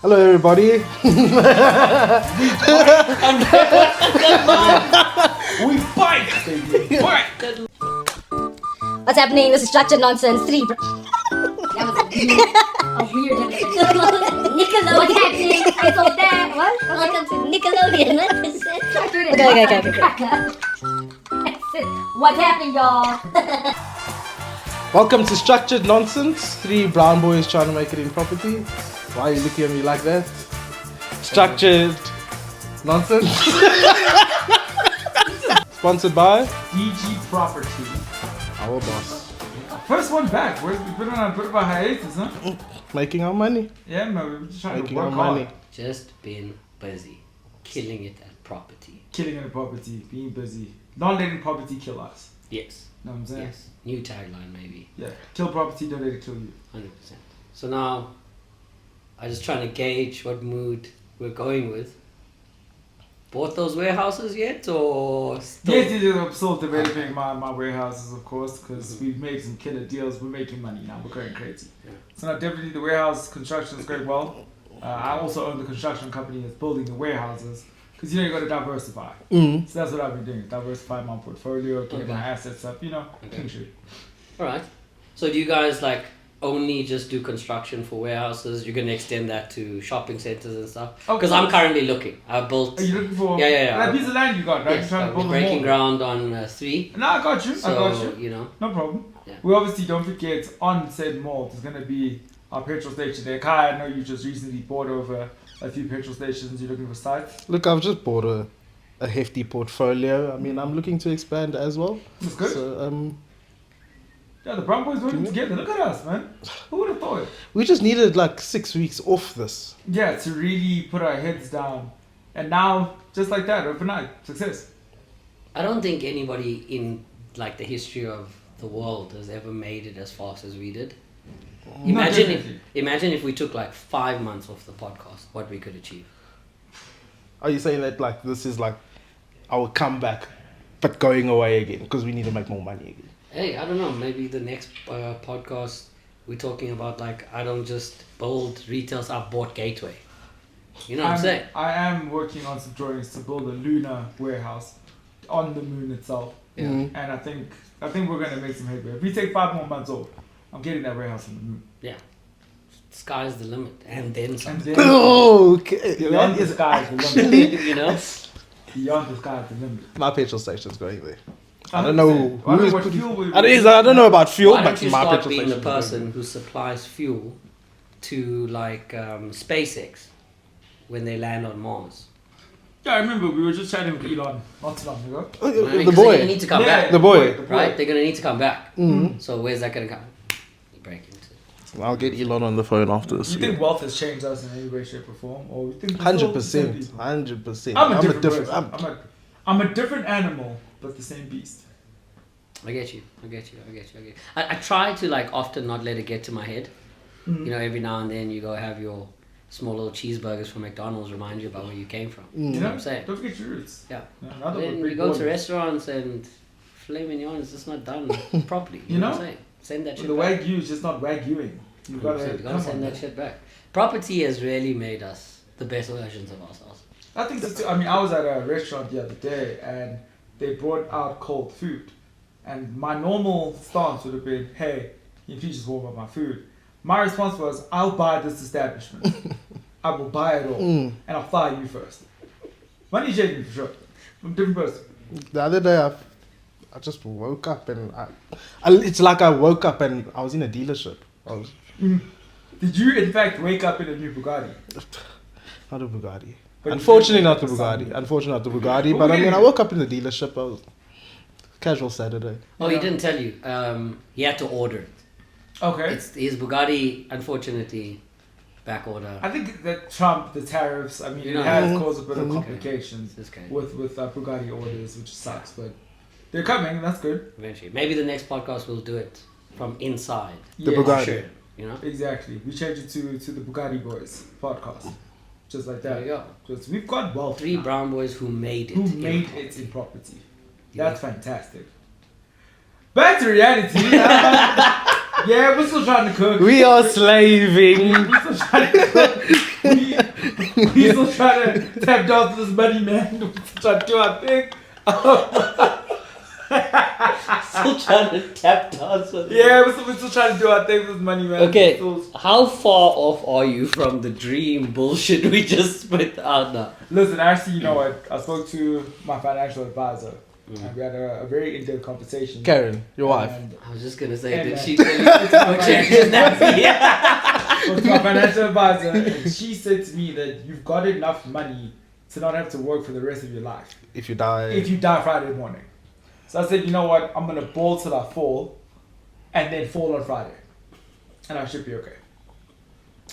Hello, everybody. We fight, baby. Fight. What's happening? This is structured nonsense. That was a weird Nickelodeon. What's happening? It's all there. What? Welcome to Nickelodeon. What is it? Okay. What's happening, y'all? Welcome to Structured Nonsense. Three brown boys trying to make it in property. Why are you looking at me like that? Structured Nonsense. Sponsored by DG Property. our boss. First one back. We've been on a bit of a hiatus, huh? Making our money. Yeah, man. We're just trying Making to our work money. hard. Just been busy, killing it at property. Killing in the property, being busy. Not letting property kill us. Yes, Know what I'm saying? yes. New tagline maybe, Yeah. Kill property, don't let it kill you. 100%. So now, I'm just trying to gauge what mood we're going with. Bought those warehouses yet, or still? Yes, I'm still developing my warehouses, of course, because we've made some killer deals. We're making money now. We're going crazy. Yeah. So now definitely the warehouse construction is going well. I also own the construction company that's building the warehouses. Because you got to diversify. Mm. So that's what I've been doing. Diversify my portfolio, get Okay. my assets up, Okay. king shit. All right. So do you guys only just do construction for warehouses? You're gonna extend that to shopping centers and stuff? Oh, Because I'm currently looking. I built. Are you looking for Yeah. that piece of land you got, right? Yes, You're trying to build a breaking mall. ground on 3. No, I got you. So I got you. No problem. Yeah. We obviously don't forget on said mall, there's going to be our petrol station there. Kai, I know you just recently bought over a few petrol stations. You're looking for sites. Look, I've just bought a hefty portfolio. I mean, I'm looking to expand as well. That's good. So, Yeah, the Brown Boys working together. Look at us, man. Who would have thought? we just needed 6 weeks off this. Yeah, to really put our heads down. And now, just like that, overnight, success. I don't think anybody in the history of the world has ever made it as fast as we did. Definitely. Imagine if we took 5 months off the podcast, what we could achieve. Are you saying that this is our comeback, but going away again because we need to make more money again? Hey, I don't know. Maybe the next podcast we're talking about I don't just build retails. I bought Gateway. You know what I'm saying? I am working on some drawings to build a lunar warehouse on the moon itself. Yeah. Mm. And I think we're gonna make some headway. If we take 5 more months off, I'm getting that warehouse on the moon. Yeah. Sky's the limit, and then some. And then Okay. beyond That the is sky is the limit. You know. Beyond the sky is the limit. my petrol station's going there. I don't know. I don't know who is what putting- fuel we- I don't know about fuel, Why but don't you my start petrol being the station. person who supplies fuel to SpaceX when they land on Mars? Yeah, I remember we were just chatting with Elon not too long ago. Oh, Right? the 'Cause They're gonna boy. need to come Yeah, back, The boy. right? They're gonna need to come back. Mhm. So where's that gonna come? You break into. I'll get Elon on the phone after this. You think wealth has changed us in any way, shape, or form, or you think we're still 100%. the same people? 100%. I'm a different I'm- person. I'm a different animal, but the same beast. I get you. I try to often not let it get to my head. Mm. You know, every now and then you go have your small little cheeseburgers from McDonald's, remind you about where you came from. You You know know, what I'm saying? don't forget your roots. Yeah. Another Then one, you go to restaurants and filet mignon is just not done properly. You know what I'm saying? Send that shit The back. Wagyu is just not Wagyuing. You gotta, You gotta send that shit back. Property has really made us the best versions of ourselves. I think so too. I mean, I was at a restaurant the other day and they brought out cold food. And my normal stance would have been, hey, can you please just warm up my food? My response was, I'll buy this establishment. I will buy it all. Mm. And I'll fly you first. Money shaking for sure. I'm a different person. The other day, I just woke up and it's like I woke up and I was in a dealership. Did you, in fact, wake up in a new Bugatti? Not a Bugatti. But Unfortunately, you not the did Bugatti. something. Unfortunately, not the Bugatti. But But I we mean, I did. woke up in the dealership. I was casual Saturday. Oh, Yeah. he didn't tell you. He had to order it. Okay. It's his Bugatti, unfortunately, back order. I think that Trump, the tariffs, I mean, You it know. has caused a bit of Mhm. complications This guy. with Bugatti orders, which sucks, but they're coming, that's good. Eventually. Maybe the next podcast will do it from inside. The Yeah, Bugatti. Sure. You know? Exactly. We change it to the Bugatti Boys podcast. Just like There that. you go. Just, we've got wealth. 3 now. brown boys who made it. Who in made property. it in property. Yeah. That's fantastic. Back to reality. Yeah, we're still trying to cook. We are slaving. We're still trying to cook. We still trying to tap dance to this money, man. We still trying to do our thing. Still trying to tap dance with it. Yeah, we're still trying to do our thing with this money, man. Okay, Still- how far off are you from the dream bullshit we just spit out now? Listen, actually, you know what? I spoke to my financial advisor, and we had a very in-depth conversation. Karen, your wife. And I was just gonna say, Yeah, did man. she tell you to change his nappy? spoke to my financial advisor, and she said to me that you've got enough money to not have to work for the rest of your life If you die, if you die Friday morning. So I said, you know what? I'm gonna ball till I fall, and then fall on Friday, and I should be okay.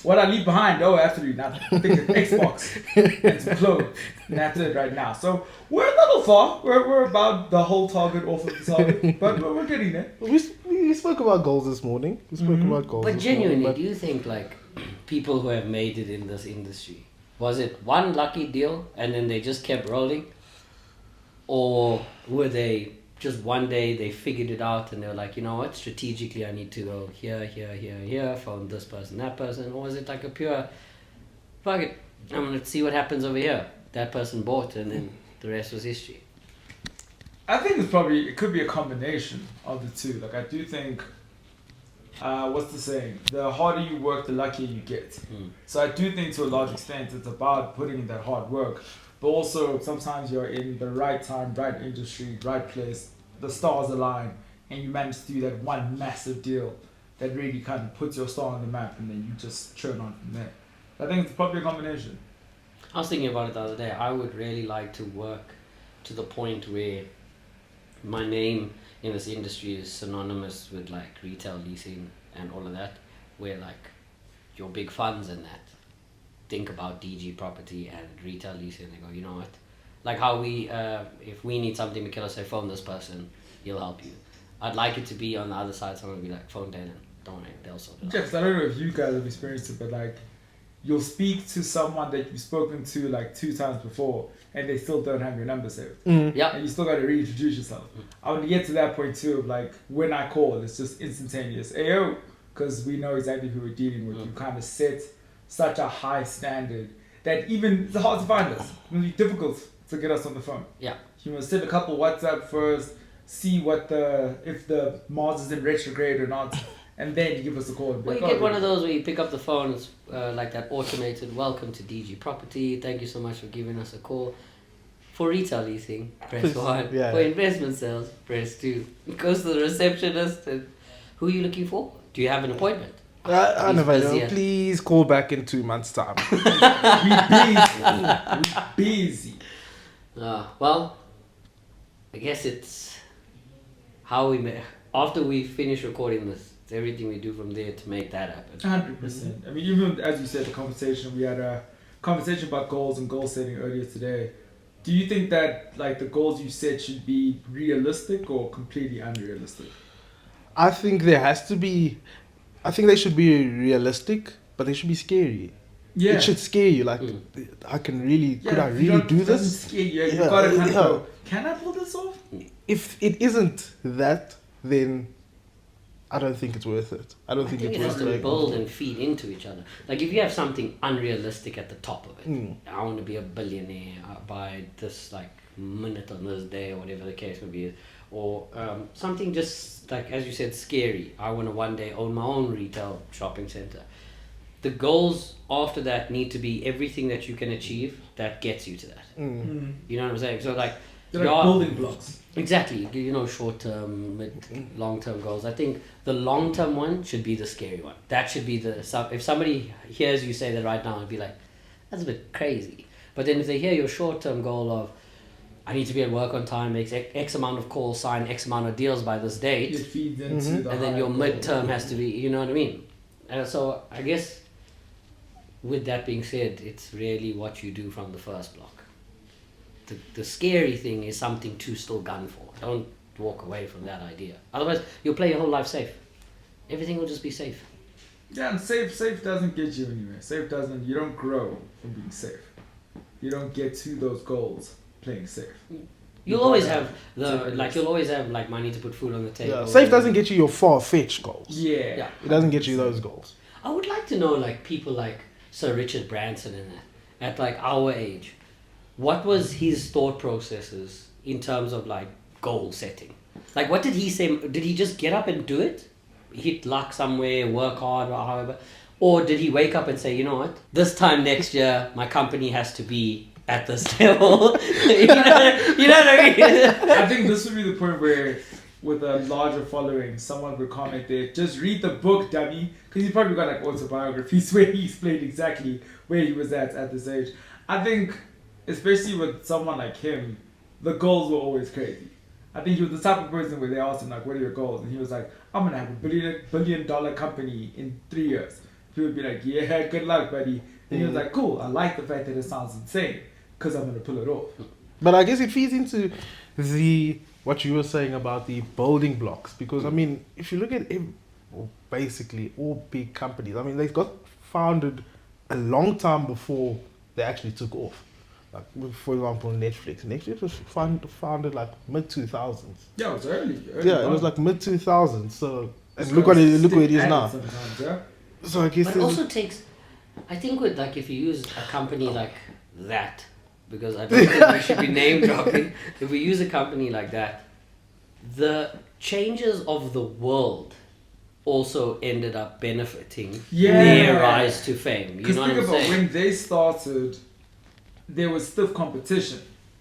What I leave behind, oh, absolutely nothing. I think it's Xbox and some clothes, and that's it right now. So we're a little far. We're about the whole target off of the target, but we're getting there. we spoke about goals this morning. We spoke about goals. But this genuinely, morning, do you think like people who have made it in this industry, was it one lucky deal and then they just kept rolling? Or were they just one day they figured it out and they were like, you know what, strategically I need to go here, here, here, here, phone this person, that person? Or was it like a pure, fuck it, I'm going to see what happens over here. That person bought and then the rest was history. I think it could be a combination of the two. Like I do think, what's the saying? The harder you work, the luckier you get. So I do think to a large extent it's about putting in that hard work. But also sometimes you're in the right time, right industry, right place, the stars align, and you manage to do that one massive deal that really kind of puts your star on the map, and then you just churn on from there. I think it's probably a combination. I was thinking about it the other day. I would really like to work to the point where my name in this industry is synonymous with like retail leasing and all of that, where like your big funds and that think about DG property and retail leasing. They go, you know what? Like how we, if we need something, Michaela say, phone this person, he'll help you. I'd like it to be on the other side, someone would be like, phone Dylan, don't worry, they'll sort it out. Jeff, I don't know if you guys have experienced it, but like you'll speak to someone that you've spoken to like 2 times before and they still don't have your number saved. Yeah. And you still got to reintroduce yourself. I want to get to that point too of like when I call, it's just instantaneous. Ayo, because we know exactly who we're dealing with. You kind of set such a high standard that even it's hard to find us. It's going to be difficult to get us on the phone. Yeah. You must send a couple WhatsApp first, see what if the Mars is in retrograde or not, and then you give us a call. Well, you get one of those where you pick up the phone, it's like that automated, welcome to DG Property, thank you so much for giving us a call. For retail leasing, press 1. Yeah. For investment sales, press 2. It goes to the receptionist and who are you looking for? Do you have an appointment? I He's never busy know. at- Please call back in 2 months' time. We busy. Well, I guess it's how we after we finish recording this, it's everything we do from there to make that happen. 100%. I mean, even as you said, the conversation, we had a conversation about goals and goal setting earlier today. Do you think that like the goals you set should be realistic or completely unrealistic? I think there has to be. I think they should be realistic, but they should be scary. Yeah. It should scare you. Like, I can really. Could I if you really don't- do it doesn't this? scare you. You've Yeah, got to kind of yeah. go, can I pull this off? If it isn't that, then I don't think it's worth it. I don't I think think it's it worth has to it. build and feed into each other. Like if you have something unrealistic at the top of it, Mm. I want to be a billionaire by this like minute on this day or whatever the case may be, or something just like as you said, scary. I want to one day own my own retail shopping center. The goals after that need to be everything that you can achieve that gets you to that. Mm. You know what I'm saying? So like, They're like your- building blocks. Exactly, you know, short term, mid, long term goals. I think the long term one should be the scary one. That should be the if somebody hears you say that right now, it'd be like, that's a bit crazy. But then if they hear your short term goal of, I need to be at work on time, make X amount of calls, sign X amount of deals by this date, It feeds into the and then your higher midterm goal. has to be, you know what I mean? So I guess, with that being said, it's really what you do from the first block. The scary thing is something to still gun for. Don't walk away from that idea. Otherwise, you'll play your whole life safe. Everything will just be safe. Yeah, and safe doesn't get you anywhere. You don't grow from being safe. You don't get to those goals playing safe. You'll always have you'll always have like money to put food on the table. Yeah, safe doesn't get you your far-fetched goals. Yeah. Yeah. It doesn't get you those goals. I would like to know like people like Sir Richard Branson and that. at like our age, what was his thought processes in terms of like goal setting? Like, what did he say? Did he just get up and do it? Hit luck somewhere, work hard, or however? Or did he wake up and say, you know what, this time next year, my company has to be at this level? you know what I mean? I think this would be the point where, with a larger following, someone would comment there, just read the book, dummy. Because he's probably got like autobiographies where he explained exactly where he was at this age. I think, especially with someone like him, the goals were always crazy. I think he was the type of person where they asked him like, what are your goals? And he was like, I'm going to have a billion dollar company in 3 years. People would be like, yeah, good luck, buddy. And he was like, cool, I like the fact that it sounds insane because I'm going to pull it off. But I guess it feeds into what you were saying about the building blocks, because I mean, if you look at basically all big companies, I mean, they got founded a long time before they actually took off. Like, for example, Netflix. Netflix was founded like mid-2000s. Yeah, it was early Yeah, it was like mid-2000s. So, and look where it is now. Yeah. So I guess But it also takes, I think with like, if you use a company like that, because I don't think we should be name dropping, if we use a company like that, the changes of the world also ended up benefiting their rise to fame. You Because know think what I'm about saying? when they started, there was stiff competition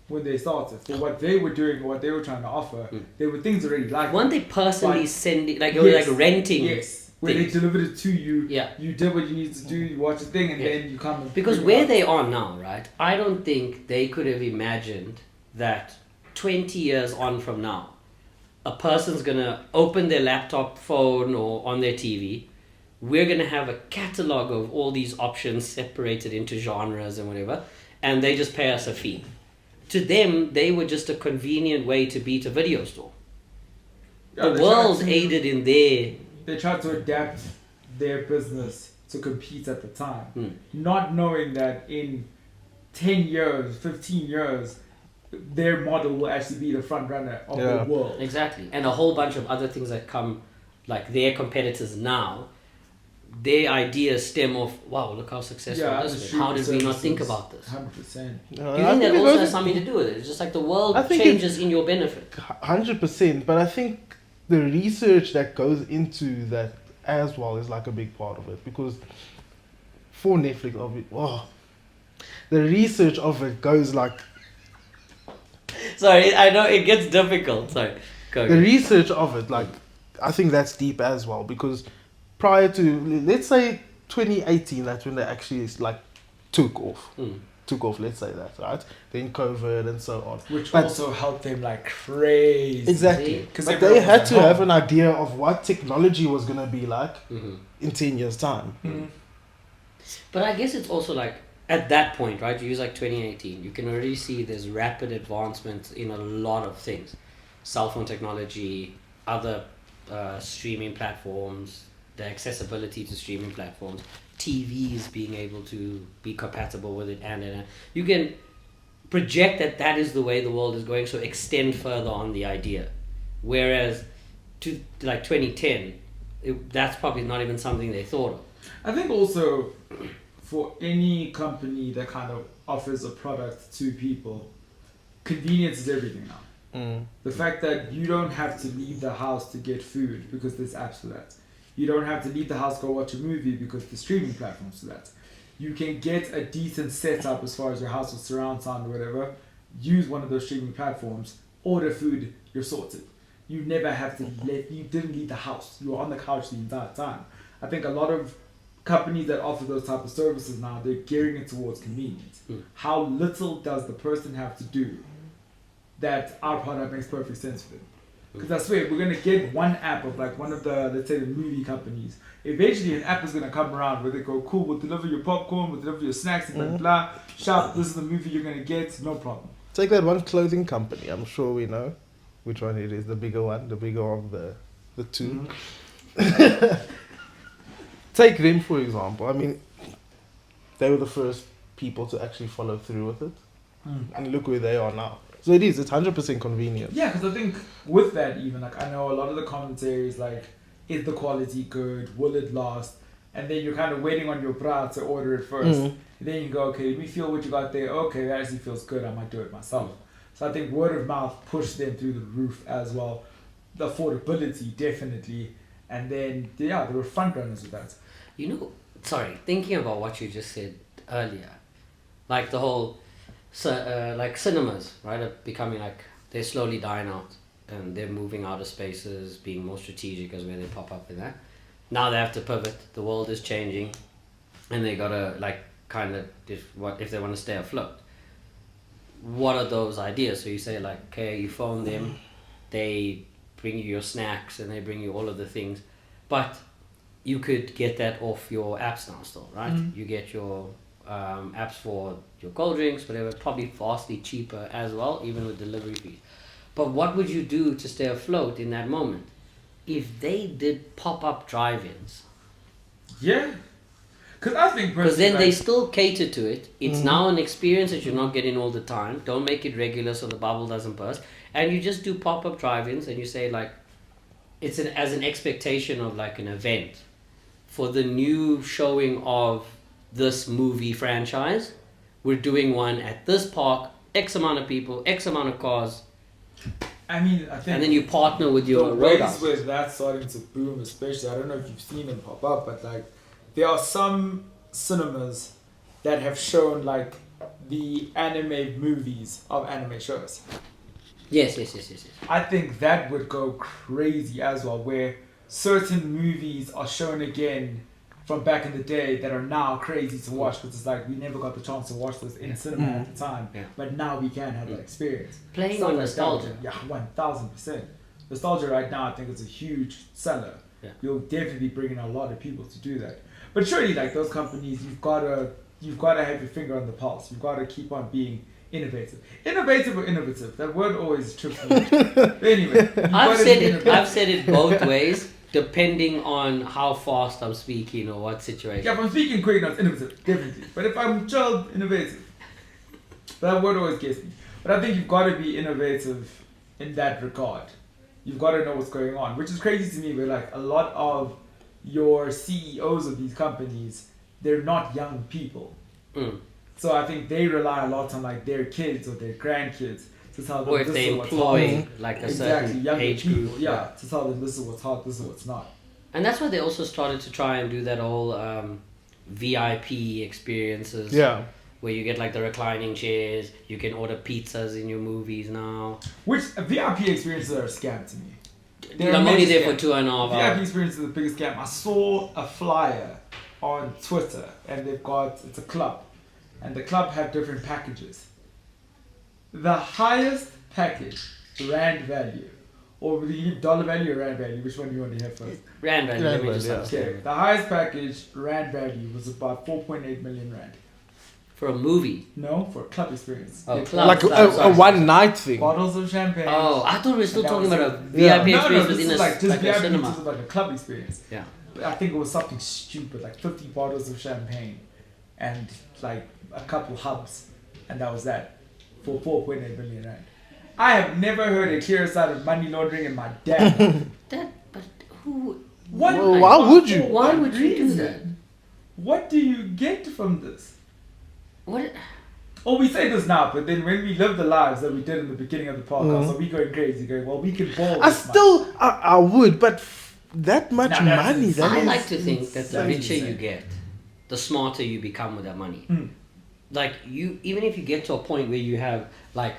when they started for what they were doing, what they were trying to offer. There were things already like Weren't they personally Like- sending, like, it was Yes, like renting? Yes, where things. they delivered it to you. Yeah. You did what you needed to do. You watch the thing, and Yeah. then you come. And Because bring it where out. they are now, right? I don't think they could have imagined that 20 years on from now, a person's gonna open their laptop, phone, or on their TV. We're gonna have a catalog of all these options separated into genres and whatever, and they just pay us a fee. To them, they were just a convenient way to beat a video store. Yeah, The they world tried to- aided in their. They tried to adapt their business to compete at the time, Mm. not knowing that in 10 years, 15 years, their model will actually be the front runner of Yeah. the world. Exactly. And a whole bunch of other things that come, like their competitors now, their ideas stem off, wow, look how successful Yeah, this the is. How did we not think services, about this? 100%. Do you think that also has something to do with it? It's just like the world I think changes in your benefit. 100%, but I think the research that goes into that as well is like a big part of it, because for Netflix, the research of it goes like Sorry, I know it gets difficult. Sorry, go. the research of it, like I think that's deep as well, because prior to, let's say 2018, that's when they actually like took off. Let's say that, right? Then COVID and so on. Which But- also helped them like crazy. Exactly. 'Cause But everyone they was had at to home. have an idea of what technology was going to be like Mm-hmm. in 10 years' time. But I guess it's also like, at that point, right? You use like 2018, you can already see there's rapid advancements in a lot of things. Cell phone technology, other streaming platforms, the accessibility to streaming platforms, TVs being able to be compatible with it, and you can project that that is the way the world is going, so extend further on the idea. Whereas to like 2010, that's probably not even something they thought of. I think also for any company that kind of offers a product to people, convenience is everything now. The fact that you don't have to leave the house to get food because there's apps for that. You don't have to leave the house to go watch a movie because the streaming platforms for that. You can get a decent setup as far as your house with surround sound or whatever. Use one of those streaming platforms. Order food. You're sorted. You never have to you didn't leave the house. You were on the couch the entire time. I think a lot of companies that offer those type of services now, they're gearing it towards convenience. How little does the person have to do that our product makes perfect sense for them? Because I swear, we're going to get one app of like one of the, let's say the movie companies. Eventually an app is going to come around where they go, cool, we'll deliver your popcorn, we'll deliver your snacks, and blah, blah, shop, this is the movie you're going to get, no problem. Take that one clothing company, I'm sure we know which one it is, the bigger one, the bigger of the two. Take them for example. I mean, they were the first people to actually follow through with it. And look where they are now. So it's 100% convenient. Yeah, because I think with that even, like I know a lot of the commentaries like, is the quality good? Will it last? and then you're kind of waiting on your brow to order it first. And then you go, okay, let me feel what you got there. Okay, that actually feels good. I might do it myself. So I think word of mouth pushed them through the roof as well. The affordability, definitely. And then, yeah, they were front runners with that. You know, sorry, thinking about what you just said earlier, like the whole, like cinemas, right, are becoming like, they're slowly dying out and they're moving out of spaces, being more strategic as where they pop up in that. Now they have to pivot, the world is changing, and they gotta like kind of, if they want to stay afloat. What are those ideas? So you say like, okay, you phone them, they bring you your snacks and they bring you all of the things, but you could get that off your apps now still, right? You get your apps for your cold drinks, whatever, probably vastly cheaper as well, even with delivery fees. But what would you do to stay afloat in that moment? If they did pop-up drive-ins, Yeah. Because I think because then personally, they still cater to it. It's now an experience that you're not getting all the time. Don't make it regular so the bubble doesn't burst. And you just do pop-up drive-ins and you say like, it's as an expectation of like an event for the new showing of this movie franchise. We're doing one at this park, X amount of people, X amount of cars, I mean, I think and then you partner with your the road ways where that's starting to boom, especially, I don't know if you've seen them pop up, but like there are some cinemas that have shown like the anime movies of anime shows. Yes. I think that would go crazy as well, where certain movies are shown again from back in the day that are now crazy to watch because it's like we never got the chance to watch this in cinema at the time, but now we can have that experience. Playing Stuff on like nostalgia. that, yeah, 1000%. Nostalgia right now, I think, is a huge seller. Yeah. You'll definitely bring in a lot of people to do that. But surely, like those companies, you've got to have your finger on the pulse. You've got to keep on being innovative. Innovative or innovative? That word always trips me. But anyway, I've said it both ways, depending on how fast I'm speaking or what situation. Yeah, if I'm speaking quick, no, it's innovative, definitely. But if I'm chilled, innovative. That word always gets me. But I think you've got to be innovative in that regard. You've got to know what's going on, which is crazy to me. Where like a lot of your CEOs of these companies, they're not young people. So I think they rely a lot on like their kids or their grandkids to tell them Or if this they is what's employ hot. like a Exactly, certain younger age people, group. yeah, to tell them this is what's hot, this is what's not. And that's why they also started to try and do that whole VIP experiences. Yeah. Where you get like the reclining chairs, you can order pizzas in your movies now. Which VIP experiences are a scam to me. They're I'm a only major there for scam. 2.5 VIP hours. experience is the biggest scam. I saw a flyer on Twitter and it's a club. And the club have different packages. The highest package, rand value, or will you give dollar value or rand value? Which one do you want to have first? Rand value, let me Rand just value, understand. Okay, the highest package, rand value, was about 4.8 million rand. For a movie. No, for a club experience. Oh, They club. Like a one night thing. bottles of champagne. Oh, I thought we were still And that talking was about a it. VIP Yeah. experience this within is a, like just like a VIP, cinema. just like a club experience. Yeah. But I think it was something stupid, like 50 bottles of champagne and like a couple hubs, and that was that for 4.8 million rand. I have never heard a clear side of money laundering in my damn life. But who? What? Well, why would you? Why would you do reason? that? What do you get from this? What? Oh, we say this now, but then when we live the lives that we did in the beginning of the podcast, are we going crazy? Going, well, we can ball. I this much. still, I would, but that much Nah, that's money. insane. That I is, like to think that the That's richer you insane. get, the smarter you become with that money. Mm. Like you, even if you get to a point where you have like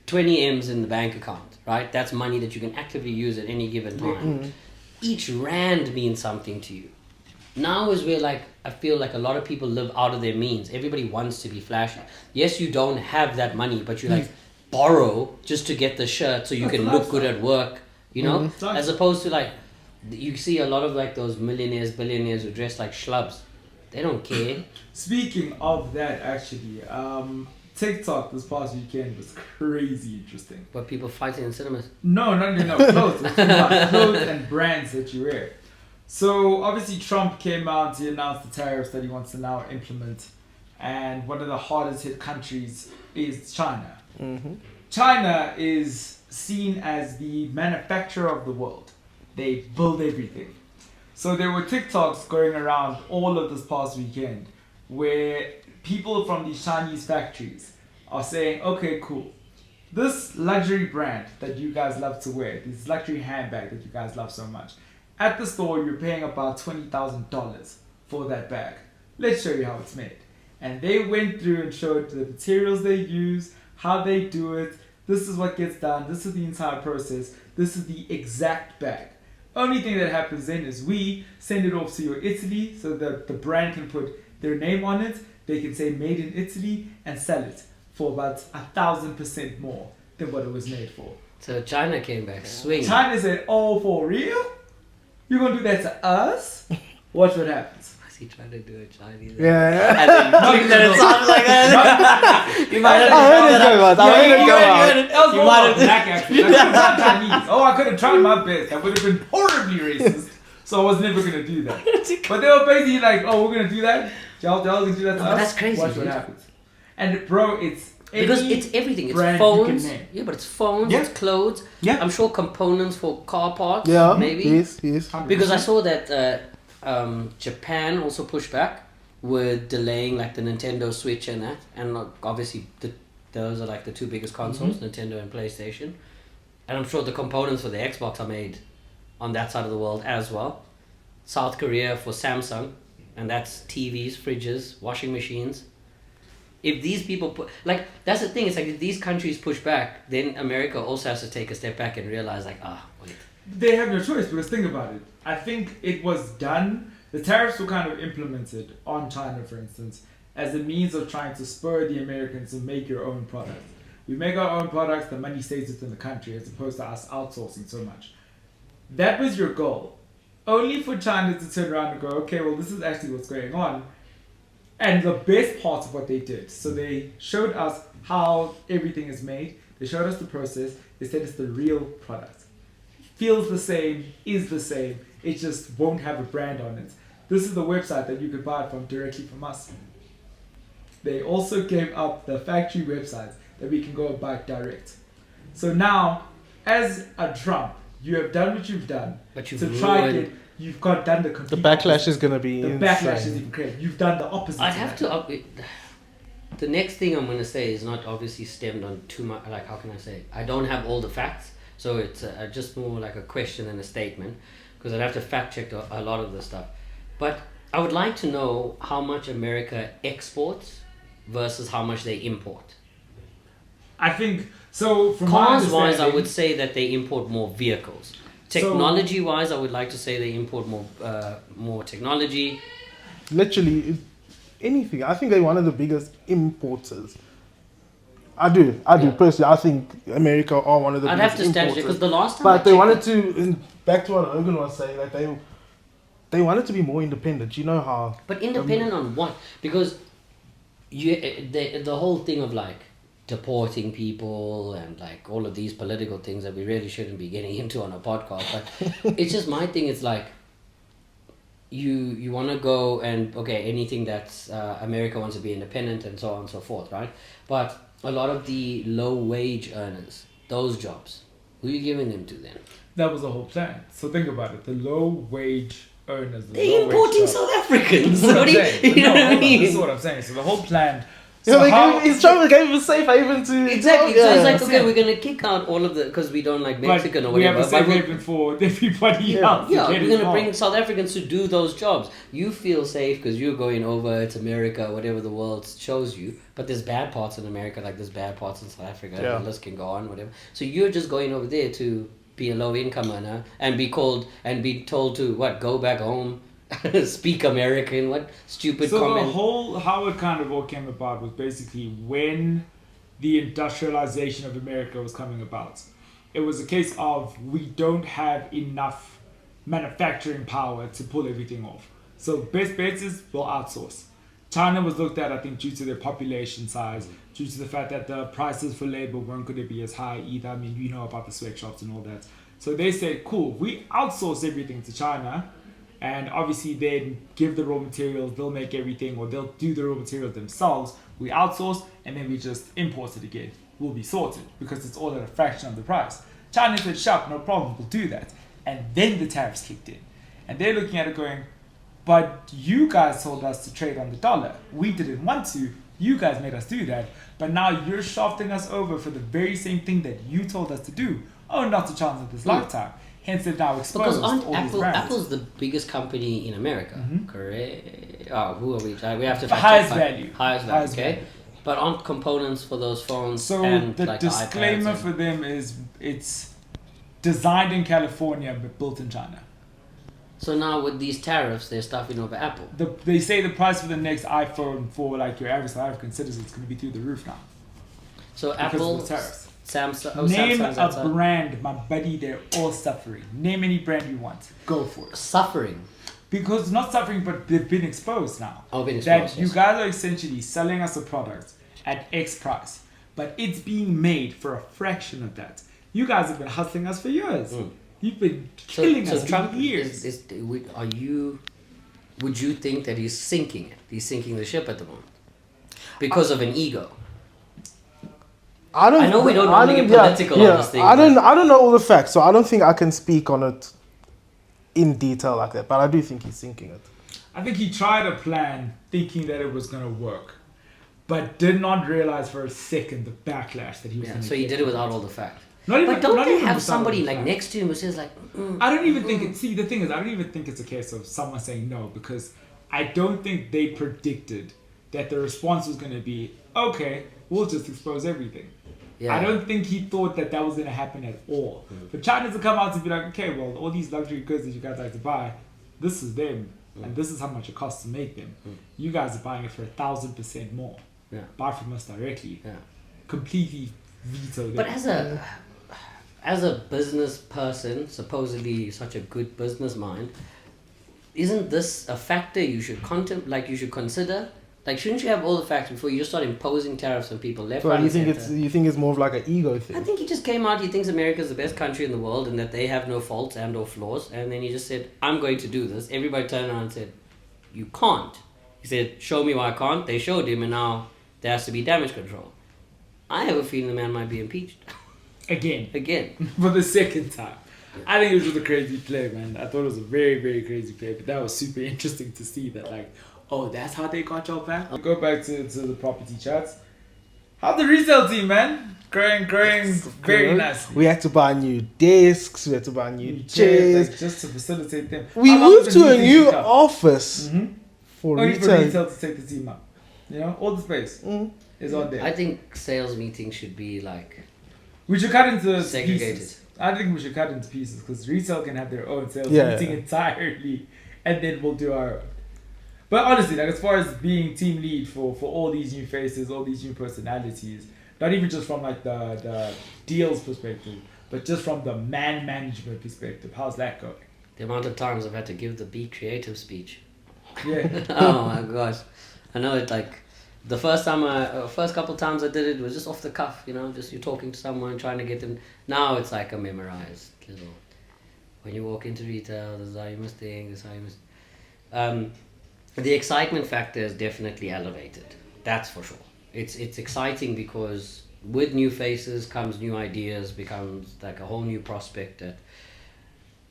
20 M's in the bank account, right? That's money that you can actively use at any given time. Each rand means something to you. Now is where like I feel like a lot of people live out of their means. Everybody wants to be flashy. Yes, you don't have that money, but you like borrow just to get the shirt so you That's can the look good lifestyle. at work, you know? Exactly. As opposed to like you see a lot of like those millionaires, billionaires who dress like schlubs. They don't care. Speaking of that, actually, TikTok this past weekend was crazy interesting. But people fighting in cinemas. No, clothes. What you want, clothes and brands that you wear. So obviously Trump came out, he announced the tariffs that he wants to now implement, and one of the hardest hit countries is China. China is seen as the manufacturer of the world. They build everything. So there were TikToks going around all of this past weekend where people from these Chinese factories are saying, okay, cool. This luxury brand that you guys love to wear, this luxury handbag that you guys love so much, at the store you're paying about $20,000 for that bag. Let's show you how it's made. And they went through and showed the materials they use, how they do it. This is what gets done. This is the entire process. This is the exact bag. Only thing that happens then is we send it off to your Italy so that the brand can put their name on it. They can say made in Italy and sell it for about 1,000% more than what it was made for. So China came back swinging. China said, oh, for real? You're going to do that to us? Watch what happens. Was he trying to do a Chinese? Yeah. And then you think that it sounds like that? You might have I heard it go out. I heard it go out. That was You more might about have- black accent. I could have done Chinese. Oh, I could have tried my best. That would have been horribly racist. So I was never going to do that. But they were basically like, oh, we're going to do that? Y'all can do that to No, us? but that's crazy, Watch what dude. happens. And bro, it's Because any it's everything. It's brand you can phones. name. Yeah, but it's phones. Yeah. It's clothes. Yeah. I'm sure components for car parts. Yeah. Maybe. Yes. 100%. Because I saw that Japan also pushed back with delaying like the Nintendo Switch and that, and like, obviously those are like the two biggest consoles, Nintendo and PlayStation. And I'm sure the components for the Xbox are made on that side of the world as well. South Korea for Samsung, and that's TVs, fridges, washing machines. If these people put, like, that's the thing, it's like if these countries push back, then America also has to take a step back and realize like, wait. They have no choice because think about it. I think it was done, the tariffs were kind of implemented on China, for instance, as a means of trying to spur the Americans to make your own products. We make our own products, the money stays within the country as opposed to us outsourcing so much. That was your goal. Only for China to turn around and go, okay, well, this is actually what's going on. And the best part of what they did, so they showed us how everything is made. They showed us the process. They said it's the real product. Feels the same, is the same. It just won't have a brand on it. This is the website that you could buy it from directly from us. They also gave up the factory websites that we can go and buy direct. So now, as a Trump, you have done what you've done. But you've to try and ruined- get, you've got done the The complete backlash opposite. is gonna be The insane. backlash is even crazy. You've done the opposite. I of have that. to up it. The next thing I'm going to say is not obviously stemmed on too much, like, how can I say it? I don't have all the facts, so it's just more like a question than a statement, because I'd have to fact check a lot of the stuff. But I would like to know how much America exports versus how much they import. I think so. From my Cars wise, I understanding- would say that they import more vehicles. Technology wise, I would like to say they import more technology. Literally anything. I think they're one of the biggest importers. I do Yeah. personally. I think America are one of the I'd have biggest to stand importers. because the last time But I they checked wanted it- to, and back to what Ogun was saying, that they wanted to be more independent. You know how? But independent on what? Because the whole thing of like deporting people and like all of these political things that we really shouldn't be getting into on a podcast. But it's just my thing. It's like you want to go and okay, anything that's America wants to be independent and so on and so forth, right? But a lot of the low wage earners, those jobs, who are you giving them to then? that was the whole plan. So think about it: the low wage earners. The They're low-wage importing jobs. South Africans. This is what What I'm do you, saying. you know No, what I hold on. mean? This is what I'm saying. So the whole plan. Yeah, So they how, he's trying to give him a safe haven to Exactly. Yeah. So it's like, that's okay, it. we're gonna kick out all of the because we don't like but Mexican or we have whatever. a safe but haven for everybody Yeah. else. to yeah, get we're gonna involved. bring South Africans to do those jobs. You feel safe because you're going over to America, whatever the world shows you. But there's bad parts in America, like there's bad parts in South Africa. Yeah. The list can go on, whatever. So you're just going over there to be a low income earner and be called and be told to what? Go back home, speak American. What stupid So comment? the whole how it kind of all came about was basically when the industrialization of America was coming about. It was a case of we don't have enough manufacturing power to pull everything off. So best bets is we'll outsource. China was looked at, I think, due to their population size, due to the fact that the prices for labor weren't going to be as high either. I mean, you know about the sweatshops and all that. So they said, cool, we outsource everything to China, and obviously then give the raw materials, they'll make everything, or they'll do the raw materials themselves. We outsource, and then we just import it again. We'll be sorted, because it's all at a fraction of the price. China said, sharp, no problem, we'll do that. And then the tariffs kicked in. And they're looking at it going, but you guys told us to trade on the dollar. We didn't want to. You guys made us do that. But now you're shafting us over for the very same thing that you told us to do. Oh, not a chance of this lifetime. Hence, they've now exposed Because aren't all these brands. Apple's the biggest company in America, correct? Oh, who are we? We have to The highest value. Highest value, okay. But aren't components for those phones So and the like disclaimer iPads for them is it's designed in California but built in China. So now with these tariffs, they're stuffing over Apple. They say the price for the next iPhone for like your average South African citizen is going to be through the roof now. So Because Apple, of the tariffs. Samsung, Name Samsung's a outside. brand, my buddy. They're all suffering. Name any brand you want. Go for it. Suffering. Because not suffering, but they've been exposed now. Oh, been That exposed, you yes. guys are essentially selling us a product at X price, but it's being made for a fraction of that. You guys have been hustling us for years. You've been killing us Trump for years. would you think that he's sinking it? He's sinking the ship at the moment because of an ego. I know we don't want to get political on this thing. I don't know all the facts, so I don't think I can speak on it in detail like that. But I do think he's thinking it. I think he tried a plan thinking that it was going to work, but did not realize for a second the backlash that he was going to So he did it without all the facts. Not Don't they even have without somebody all the like facts. next to him who says like? I don't even think it. See, the thing is, I don't even think it's a case of someone saying no, because I don't think they predicted that the response was going to be, okay, we'll just expose everything. Yeah. I don't think he thought that was going to happen at all. For China to come out to be like, okay, well, all these luxury goods that you guys like to buy, this is them, and this is how much it costs to make them. You guys are buying it for 1,000% more. Yeah. Buy from us directly. Yeah. Completely vetoed But it. as a business person, supposedly such a good business mind, isn't this a factor you should you should consider? Like, shouldn't you have all the facts before you just start imposing tariffs on people left, Well, right, you and think center? you think it's more of like an ego thing? I think he just came out. He thinks America's the best country in the world and that they have no faults and or flaws. And then he just said, "I'm going to do this." Everybody turned around and said, "You can't." He said, "Show me why I can't." They showed him, and now there has to be damage control. I have a feeling the man might be impeached Again. again. For the second time. I think it was just a crazy play, man. I thought it was a very, very crazy play, but that was super interesting to see that, like, oh, that's how they got y'all back? Go back to the property chats. How's the resale team, man? Growing very nice. We had to buy new desks. We had to buy new chairs. Like, just to facilitate them. We How long moved has the to a meeting new picked up? office for Only for retail. retail to take the team up. You know, all the space is on there. I think sales meetings should be like We should cut into segregated. pieces. I think we should cut into pieces because retail can have their own sales Yeah, meeting yeah. entirely, and then we'll do our own. But honestly, like as far as being team lead for all these new faces, all these new personalities, not even just from like the deals perspective, but just from the management perspective, how's that going? The amount of times I've had to give the Be Creative speech. Yeah. Oh my gosh. I know it like the first couple times I did it was just off the cuff, you know, just you're talking to someone, trying to get them. Now it's like a memorized little, when you walk into retail, this is how you must think, this is how you must. The excitement factor is definitely elevated. That's for sure. It's exciting because with new faces comes new ideas, becomes like a whole new prospect, that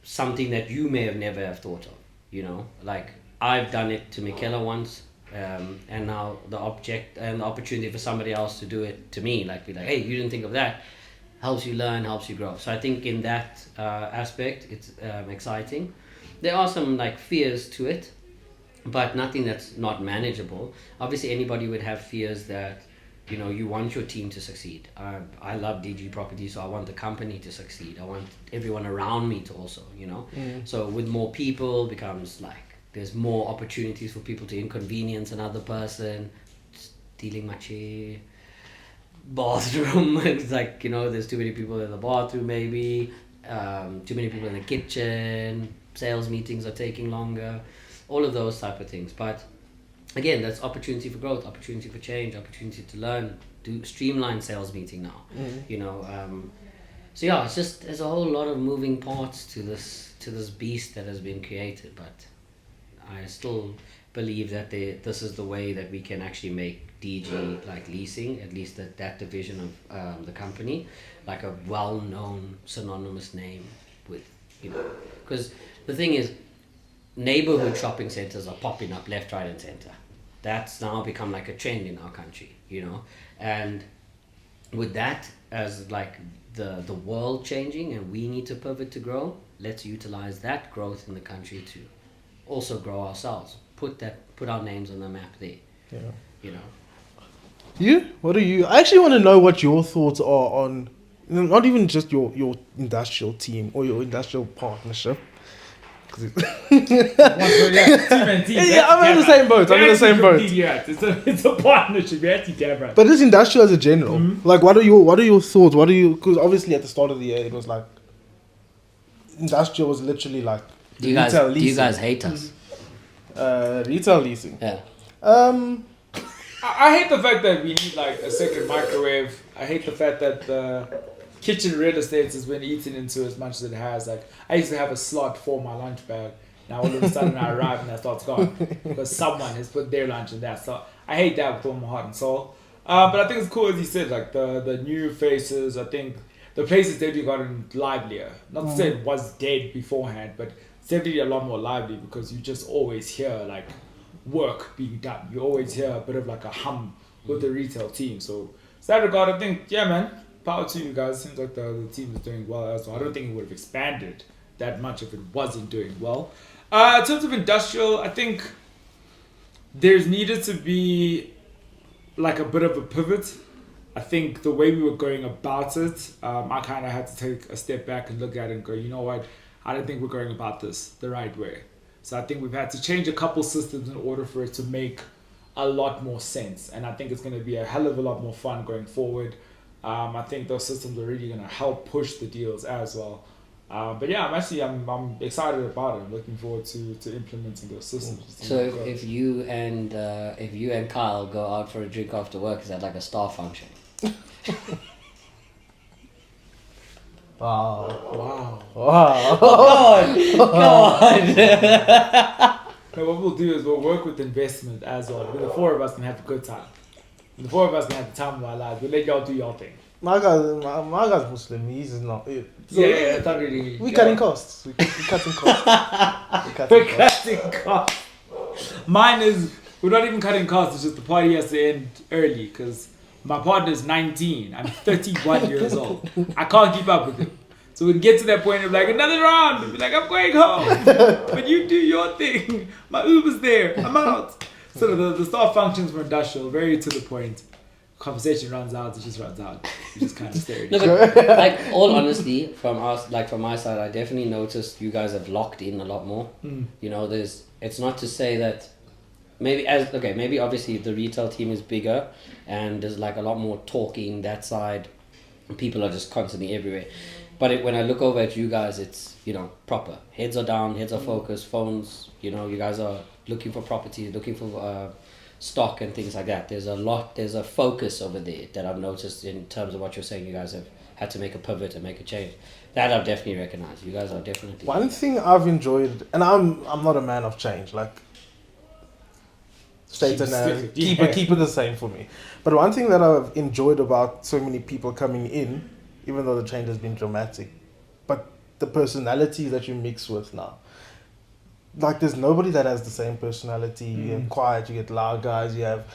something that you may have never have thought of, you know, like I've done it to Michaela once, and now the opportunity for somebody else to do it to me, like be like, hey, you didn't think of that, helps you learn, helps you grow. So I think in that aspect, it's exciting. There are some like fears to it, but nothing that's not manageable. Obviously, anybody would have fears that, you know, you want your team to succeed. I love DG Property, so I want the company to succeed. I want everyone around me to also, you know. So with more people, becomes like there's more opportunities for people to inconvenience another person, stealing my chair, bathroom. It's like, you know, there's too many people in the bathroom, maybe too many people in the kitchen. Sales meetings are taking longer. All of those type of things, but again, that's opportunity for growth, opportunity for change, opportunity to learn, do streamline sales meeting now. You know, so yeah, it's just there's a whole lot of moving parts to this beast that has been created, but I still believe that this is the way that we can actually make DG like leasing, at least that division of the company, like a well-known synonymous name with, you know, because the thing is, neighborhood shopping centers are popping up left, right, and center. That's now become like a trend in our country, you know. And with that as like the world changing and we need to pivot to grow, let's utilize that growth in the country to also grow ourselves. Put our names on the map there. Yeah. You know. You? What are you? I actually want to know what your thoughts are on, not even just your industrial team or your industrial partnership. Team and team. Yeah, I'm in the same boat. I'm in the same boat. Yeah, it's a partnership. You're actually damn right. But this industrial as a general, like, what are your thoughts? Because obviously at the start of the year it was like industrial was literally like Do you guys hate us? Retail leasing. Yeah. I hate the fact that we need like a second microwave. I hate the fact that the kitchen real estate has been eaten into as much as it has. Like, I used to have a slot for my lunch bag. Now all of a sudden I arrive and that slot's gone because someone has put their lunch in that. So I hate that with all my heart and soul. But I think it's cool, as you said, like the new faces. I think the place has definitely gotten livelier. Not to say it was dead beforehand, but it's definitely a lot more lively because you just always hear like work being done. You always hear a bit of like a hum with the retail team. So in that regard, I think, yeah, man, power to you guys. Seems like the team is doing well as well. I don't think it would have expanded that much if it wasn't doing well. In terms of industrial, I think there's needed to be like a bit of a pivot. I think the way we were going about it, I kind of had to take a step back and look at it and go, you know what, I don't think we're going about this the right way. So I think we've had to change a couple systems in order for it to make a lot more sense. And I think it's going to be a hell of a lot more fun going forward. I think those systems are really going to help push the deals as well. But yeah, I'm excited about it. I'm looking forward to implementing those systems. So if you and Kyle go out for a drink after work, is that like a staff function? Wow. So what we'll do is we'll work with investment as well. The four of us can have a good time. The four of us can have the time of our lives. We'll let y'all do y'all thing. My guy's Muslim. He's not. So It's not really. we cutting costs. We cutting costs. We're cutting costs. Mine is, we're not even cutting costs. It's just the party has to end early because my partner's 19. I'm 31 years old. I can't keep up with him. So we can get to that point of like, another round. And be like, I'm going home. But you do your thing. My Uber's there. I'm out. So the staff functions for industrial, very to the point. Conversation runs out, it just runs out. You just kind of stare at each No, other. but like all honesty, from my side, I definitely noticed you guys have locked in a lot more. You know, it's not to say that maybe obviously the retail team is bigger and there's like a lot more talking that side. And people are just constantly everywhere. But when I look over at you guys, it's, you know, proper. Heads are down, heads are focused, phones, you know, you guys are looking for property, looking for stock and things like that. There's a focus over there that I've noticed in terms of what you're saying. You guys have had to make a pivot and make a change. That I've definitely recognized. You guys are definitely... One thing I've enjoyed, and I'm not a man of change, like keep it the same for me. But one thing that I've enjoyed about so many people coming in, even though the change has been dramatic, but the personality that you mix with now. Like, there's nobody that has the same personality. You get quiet, you get loud guys, you have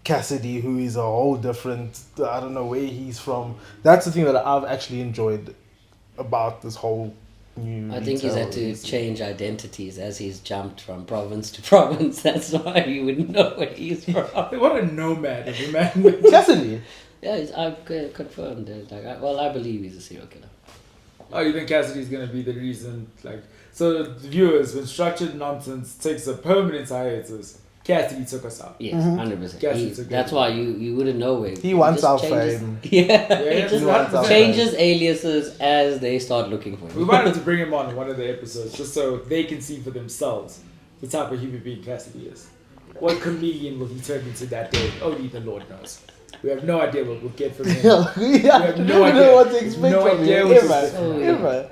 Cassidy, who is a whole different, I don't know where he's from. That's the thing that I've actually enjoyed about this whole new I think he's retail had to leasing. change identities as he's jumped from province to province. That's why you wouldn't know where he's from. What a nomad of a man. Cassidy? Yeah, I've confirmed it. I believe he's a serial killer. Oh, you think Cassidy's going to be the reason? Like, so the viewers, when Structured Nonsense takes a permanent hiatus, Cassidy took us out. Yes, 100%. Cassidy took That's why you wouldn't know where. He wants just our changes- fame. Yeah, he just he wants our changes aliases as they start looking for We him. wanted to bring him on one of the episodes just so they can see for themselves the type of human being Cassidy is. What comedian will he turn into that day? Only the Lord knows. We have no idea what we'll get from him. We have no idea idea. what to expect No from idea him. what to Ever. expect. Oh, yeah. Ever.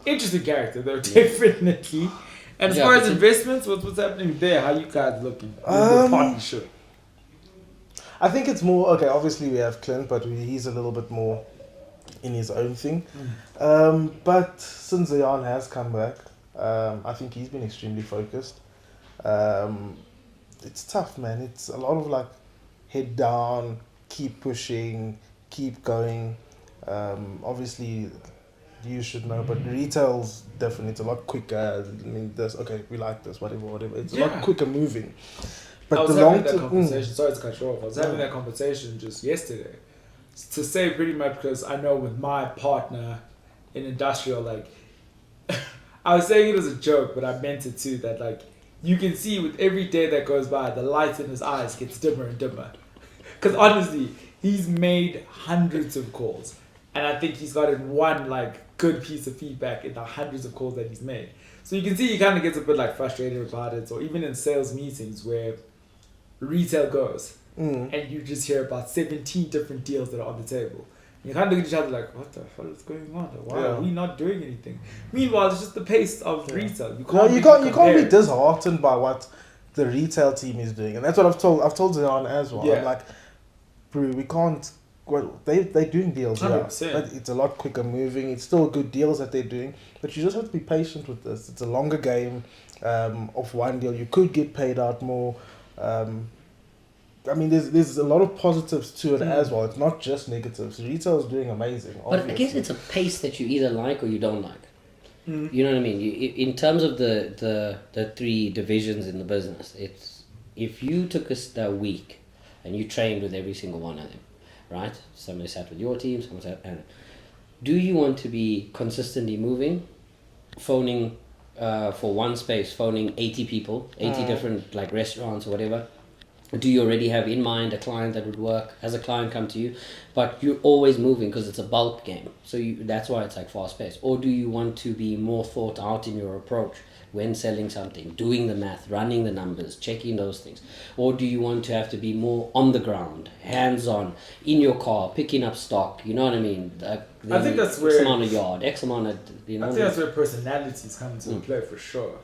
Interesting character though, definitely. And as Yeah, far but as it- investments, what's happening there? How you guys looking? With the partnership. I think it's more, okay, obviously we have Clint, but he's a little bit more in his own thing. But since Zayan has come back, I think he's been extremely focused. It's tough, man. It's a lot of like head down, keep pushing, keep going. Obviously, you should know, but retail's definitely it's a lot quicker. I mean, this okay, we like this, whatever. It's a lot quicker moving. I But was the having long that term. conversation. Sorry to cut you off. I was having that conversation just yesterday. To say pretty much because I know with my partner in industrial, like I was saying it as a joke, but I meant it too. That like you can see with every day that goes by, the light in his eyes gets dimmer and dimmer. Because honestly, he's made hundreds of calls, and I think he's gotten one like good piece of feedback in the hundreds of calls that he's made. So you can see he kind of gets a bit like frustrated about it, or even in sales meetings where retail goes and you just hear about 17 different deals that are on the table. You kind of look at each other like, what the hell is going on? Why are we not doing anything? Meanwhile, it's just the pace of retail. You can't be disheartened by what the retail team is doing, and that's what I've told Zion as well. Yeah. I'm like, bro, we can't. Well, they're doing deals, 100%. but it's a lot quicker moving. It's still good deals that they're doing, but you just have to be patient with this. It's a longer game of one deal. You could get paid out more. I mean, there's a lot of positives to it as well. It's not just negatives. Retail is doing amazing. But Obviously. I guess it's a pace that you either like or you don't like. You know what I mean? In terms of the three divisions in the business, it's if you took a week and you trained with every single one of them, right? Somebody sat with your team, someone sat, and do you want to be consistently moving, phoning for one space, phoning 80 people, 80 different like restaurants or whatever? Do you already have in mind a client that would work? Has a client come to you? But you're always moving because it's a bulk game. So that's why it's like fast paced. Or do you want to be more thought out in your approach when selling something, doing the math, running the numbers, checking those things? Or do you want to have to be more on the ground, hands on, in your car, picking up stock? You know what I mean? I think that's where X amount of yard, X amount of, you know. I think that's where personalities come into play for sure.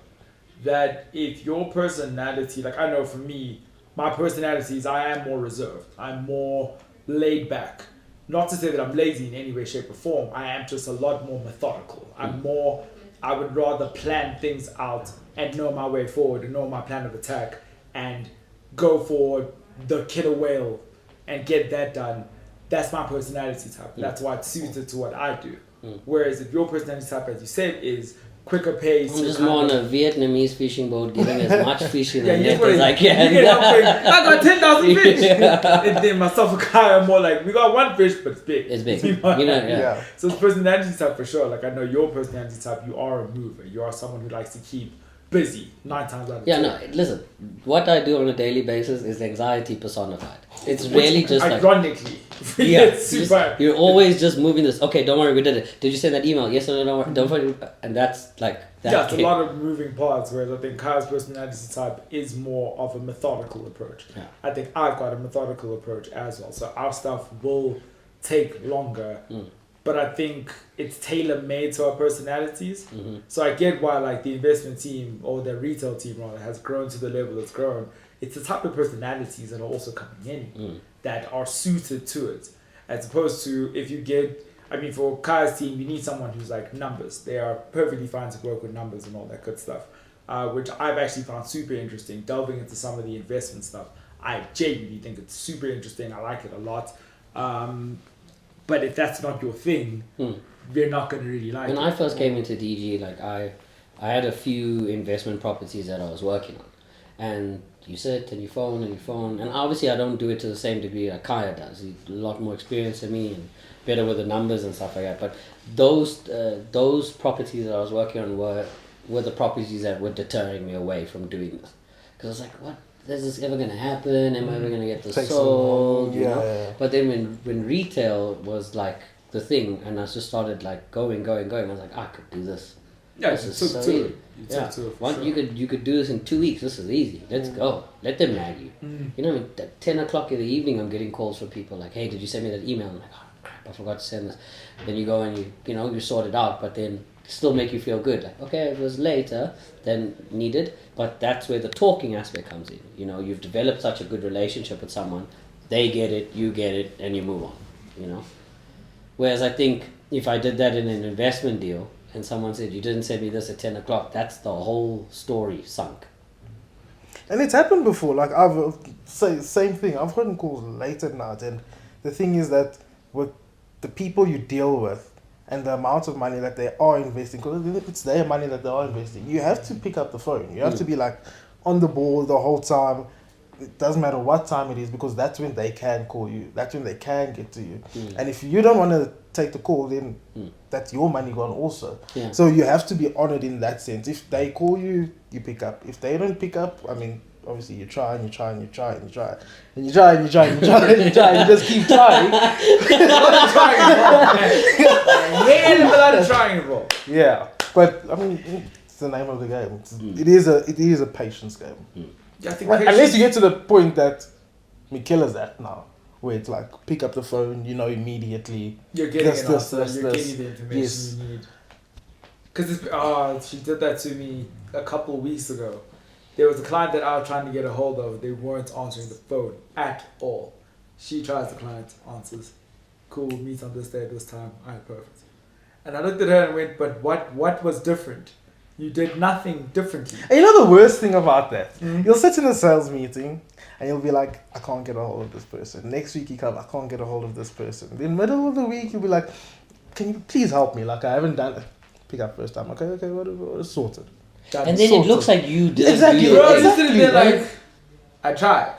That if your personality, like I know for me, my personality is I am more reserved. I'm more laid back. Not to say that I'm lazy in any way, shape, or form. I am just a lot more methodical. I would rather plan things out and know my way forward and know my plan of attack and go for the killer whale and get that done. That's my personality type. That's why it's suited to what I do. Whereas if your personality type, as you said, is quicker pace. I'm just more on a Vietnamese fishing boat, getting as much fish in the net as I You can. get I got 10,000 fish. And then myself and Kai are more like, we got one fish, but it's big. It's big. You know, yeah. So it's personality type for sure. Like I know your personality type, you are a mover. You are someone who likes to keep busy 9 times out of 10. Yeah, no, listen, what I do on a daily basis is anxiety personified. It's really just ironically, like, you're always just moving this. Okay, don't worry, we did it. Did you send that email? Yes or no? Don't worry. And that's like that. Yeah, it's a lot of moving parts. Whereas I think Kai's personality type is more of a methodical approach. Yeah. I think I've got a methodical approach as well. So our stuff will take longer. But I think it's tailor-made to our personalities. So I get why like the investment team or the retail team rather has grown to the level it's grown. It's the type of personalities that are also coming in that are suited to it. As opposed to if you get, I mean for Kai's team, you need someone who's like numbers. They are perfectly fine to work with numbers and all that good stuff. Which I've actually found super interesting. Delving into some of the investment stuff. I genuinely think it's super interesting. I like it a lot. But if that's not your thing, you're not going to really like it. When I first came into DG, like I had a few investment properties that I was working on. And you sit and you phone, and obviously I don't do it to the same degree that Kaya does. He's a lot more experienced than me and better with the numbers and stuff like that. But those properties that I was working on were the properties that were deterring me away from doing this. Because I was like, what? Is this ever going to happen? Am I ever going to get this sold? You know? Yeah. But then when retail was like the thing, and I just started like going, I was like, I could do this. Yeah, this is so easy. You could do this in 2 weeks. This is easy. Let's go. Let them nag you. You know, at 10 o'clock in the evening, I'm getting calls from people like, hey, did you send me that email? I'm like, oh crap, I forgot to send this. Then you go and you sort it out, but then still make you feel good. Like, okay, it was later than needed, but that's where the talking aspect comes in. You know, you've developed such a good relationship with someone, they get it, you get it, and you move on, you know. Whereas I think if I did that in an investment deal and someone said, you didn't send me this at 10 o'clock, that's the whole story sunk. And it's happened before. Like same thing. I've gotten calls late at night, and the thing is that with the people you deal with and the amount of money that they are investing, because it's their money that they are investing, you have to pick up the phone. You have to be like on the ball the whole time. It doesn't matter what time it is, because that's when they can call you. That's when they can get to you. And if you don't want to take the call, then that's your money gone also. Yeah. So you have to be honored in that sense. If they call you, you pick up. If they don't pick up, I mean, obviously you try and you try and you try and you try and you try and you try and you try and you try and you just keep trying. Yeah, but I mean, it's the name of the game. It is a patience game. Yeah, I think Unless you get to the point that Mikel at now, where it's like pick up the phone, you know, immediately. You're getting this, an this, answer. this, You're this. getting the information Yes. you need. Because she did that to me a couple of weeks ago. There was a client that I was trying to get a hold of. They weren't answering the phone at all. She tries, the client answers. Cool, meet on this day at this time. Alright, perfect. And I looked at her and went, but what was different? You did nothing differently. And you know the worst thing about that? You'll sit in a sales meeting and you'll be like, I can't get a hold of this person. Next week you come, I can't get a hold of this person. Then middle of the week you'll be like, can you please help me? Like I haven't done it. Pick up first time. Okay, what is sorted? And then it looks like you did. Exactly. Bro, you Exactly, sitting there right? like, I tried.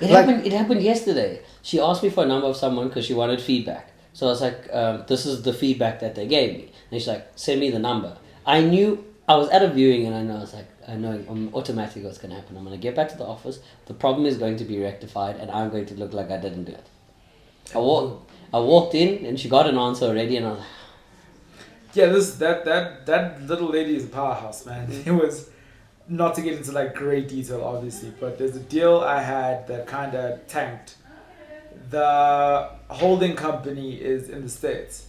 It happened yesterday. She asked me for a number of someone because she wanted feedback. So I was like, this is the feedback that they gave me. And she's like, send me the number. I knew, I was at a viewing and I know I'm automatically what's going to happen. I'm going to get back to the office. The problem is going to be rectified and I'm going to look like I didn't do it. I walked in and she got an answer already and I was like, Yeah, that little lady is a powerhouse, man. It was, not to get into like great detail obviously, but there's a deal I had that kind of tanked. The holding company is in the States.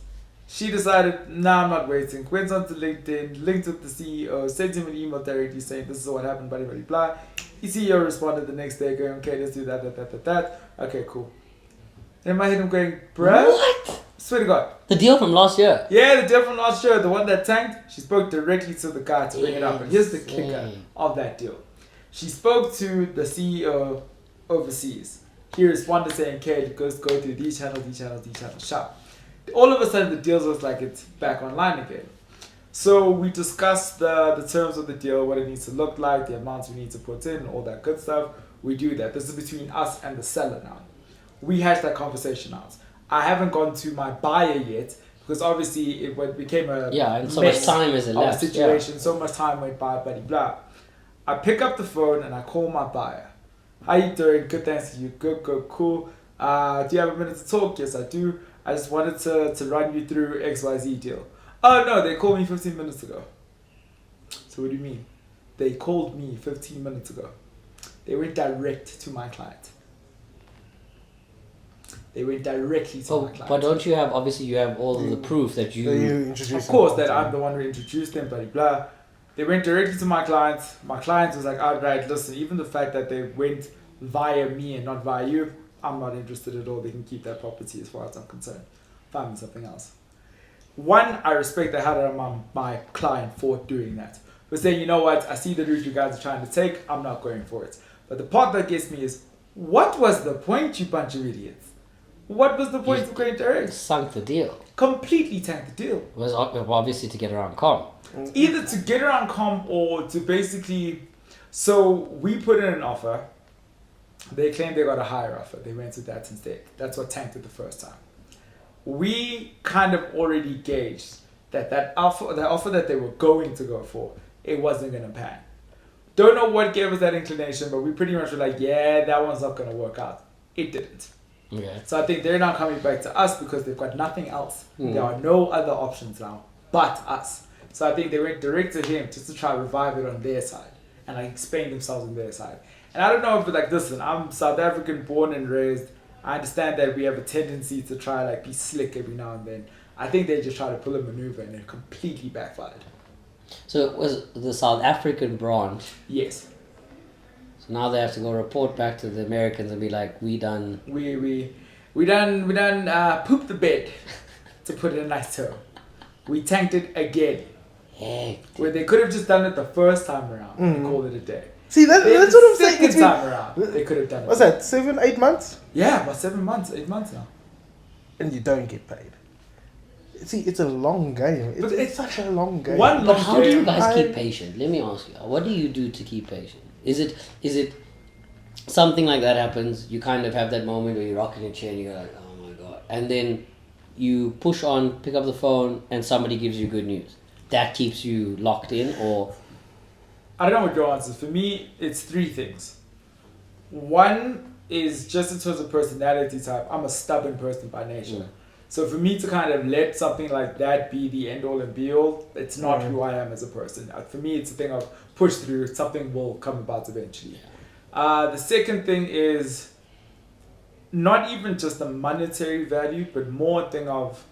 She decided, nah, I'm not waiting. Went onto LinkedIn, linked with the CEO, sent him an email directly saying this is what happened, blah, blah, blah. The CEO responded the next day going, okay, let's do that. Okay, cool. And in my head I'm going, bruh? what? Swear to God. The deal from last year. Yeah, the deal from last year, the one that tanked, she spoke directly to the guy to bring it up. And here's the kicker Insane. of that deal. She spoke to the CEO overseas. He responded saying, okay, go through these channels, sharp. All of a sudden, the deal was like it's back online again. So we discussed the terms of the deal, what it needs to look like, the amounts we need to put in, all that good stuff. We do that. This is between us and the seller now. We hashed that conversation out. I haven't gone to my buyer yet because obviously it became a And so much time has elapsed. situation. So much time went by, blah. I pick up the phone and I call my buyer. How you doing? Good, thanks to you. Good, cool. Do you have a minute to talk? Yes, I do. I just wanted to run you through XYZ deal. Oh no, they called me 15 minutes ago. So what do you mean? They called me 15 minutes ago. They went direct to my client. They went directly to my client. But don't you have, obviously you have all of the proof that you... introduced Of course, that I'm the one who introduced them, blah. They went directly to my client. My client was like, alright, listen, even the fact that they went via me and not via you, I'm not interested at all. They can keep that property as far as I'm concerned. Find me something else. One, I respect the hell out of my client for doing that. For saying, you know what, I see the route you guys are trying to take, I'm not going for it. But the part that gets me is, what was the point, you bunch of idiots? What was the point of going direct? Sunk the deal. Completely tanked the deal. It was obviously to get around com. Either to get around comp or to basically... So we put in an offer. They claimed they got a higher offer. They went with that instead. That's what tanked it the first time. We kind of already gauged that offer that they were going to go for, it wasn't going to pan. Don't know what gave us that inclination, but we pretty much were like, yeah, that one's not going to work out. It didn't. Okay. So I think they're now coming back to us because they've got nothing else. There are no other options now but us. So I think they went direct to him just to try to revive it on their side and like explain themselves on their side. And I don't know if like, listen, I'm South African born and raised. I understand that we have a tendency to try like be slick every now and then. I think they just try to pull a maneuver and it completely backfired. So it was the South African branch. Yes. So now they have to go report back to the Americans and be like, we done We done pooped the bed, to put it in a nice term. We tanked it again. Heck. Where they could have just done it the first time around and called it a day. See, that's what I'm saying. Second It's been, time around, they could have done it. what's that, 7, 8 months? Yeah, about 7 months, 8 months now. And you don't get paid. See, it's a long game. But It's such a long game. One But long how do you game. guys keep patient? Let me ask you. What do you do to keep patient? Is it something like that happens? You kind of have that moment where you're rocking your chair and you're like, oh my god, and then you push on, pick up the phone, and somebody gives you good news. That keeps you locked in, or I don't know what your answer is. For me, it's 3 things. One is just in terms of personality type. I'm a stubborn person by nature. So for me to kind of let something like that be the end all and be all, it's not who I am as a person. For me, it's a thing of push through. Something will come about eventually. The second thing is not even just the monetary value, but more a thing of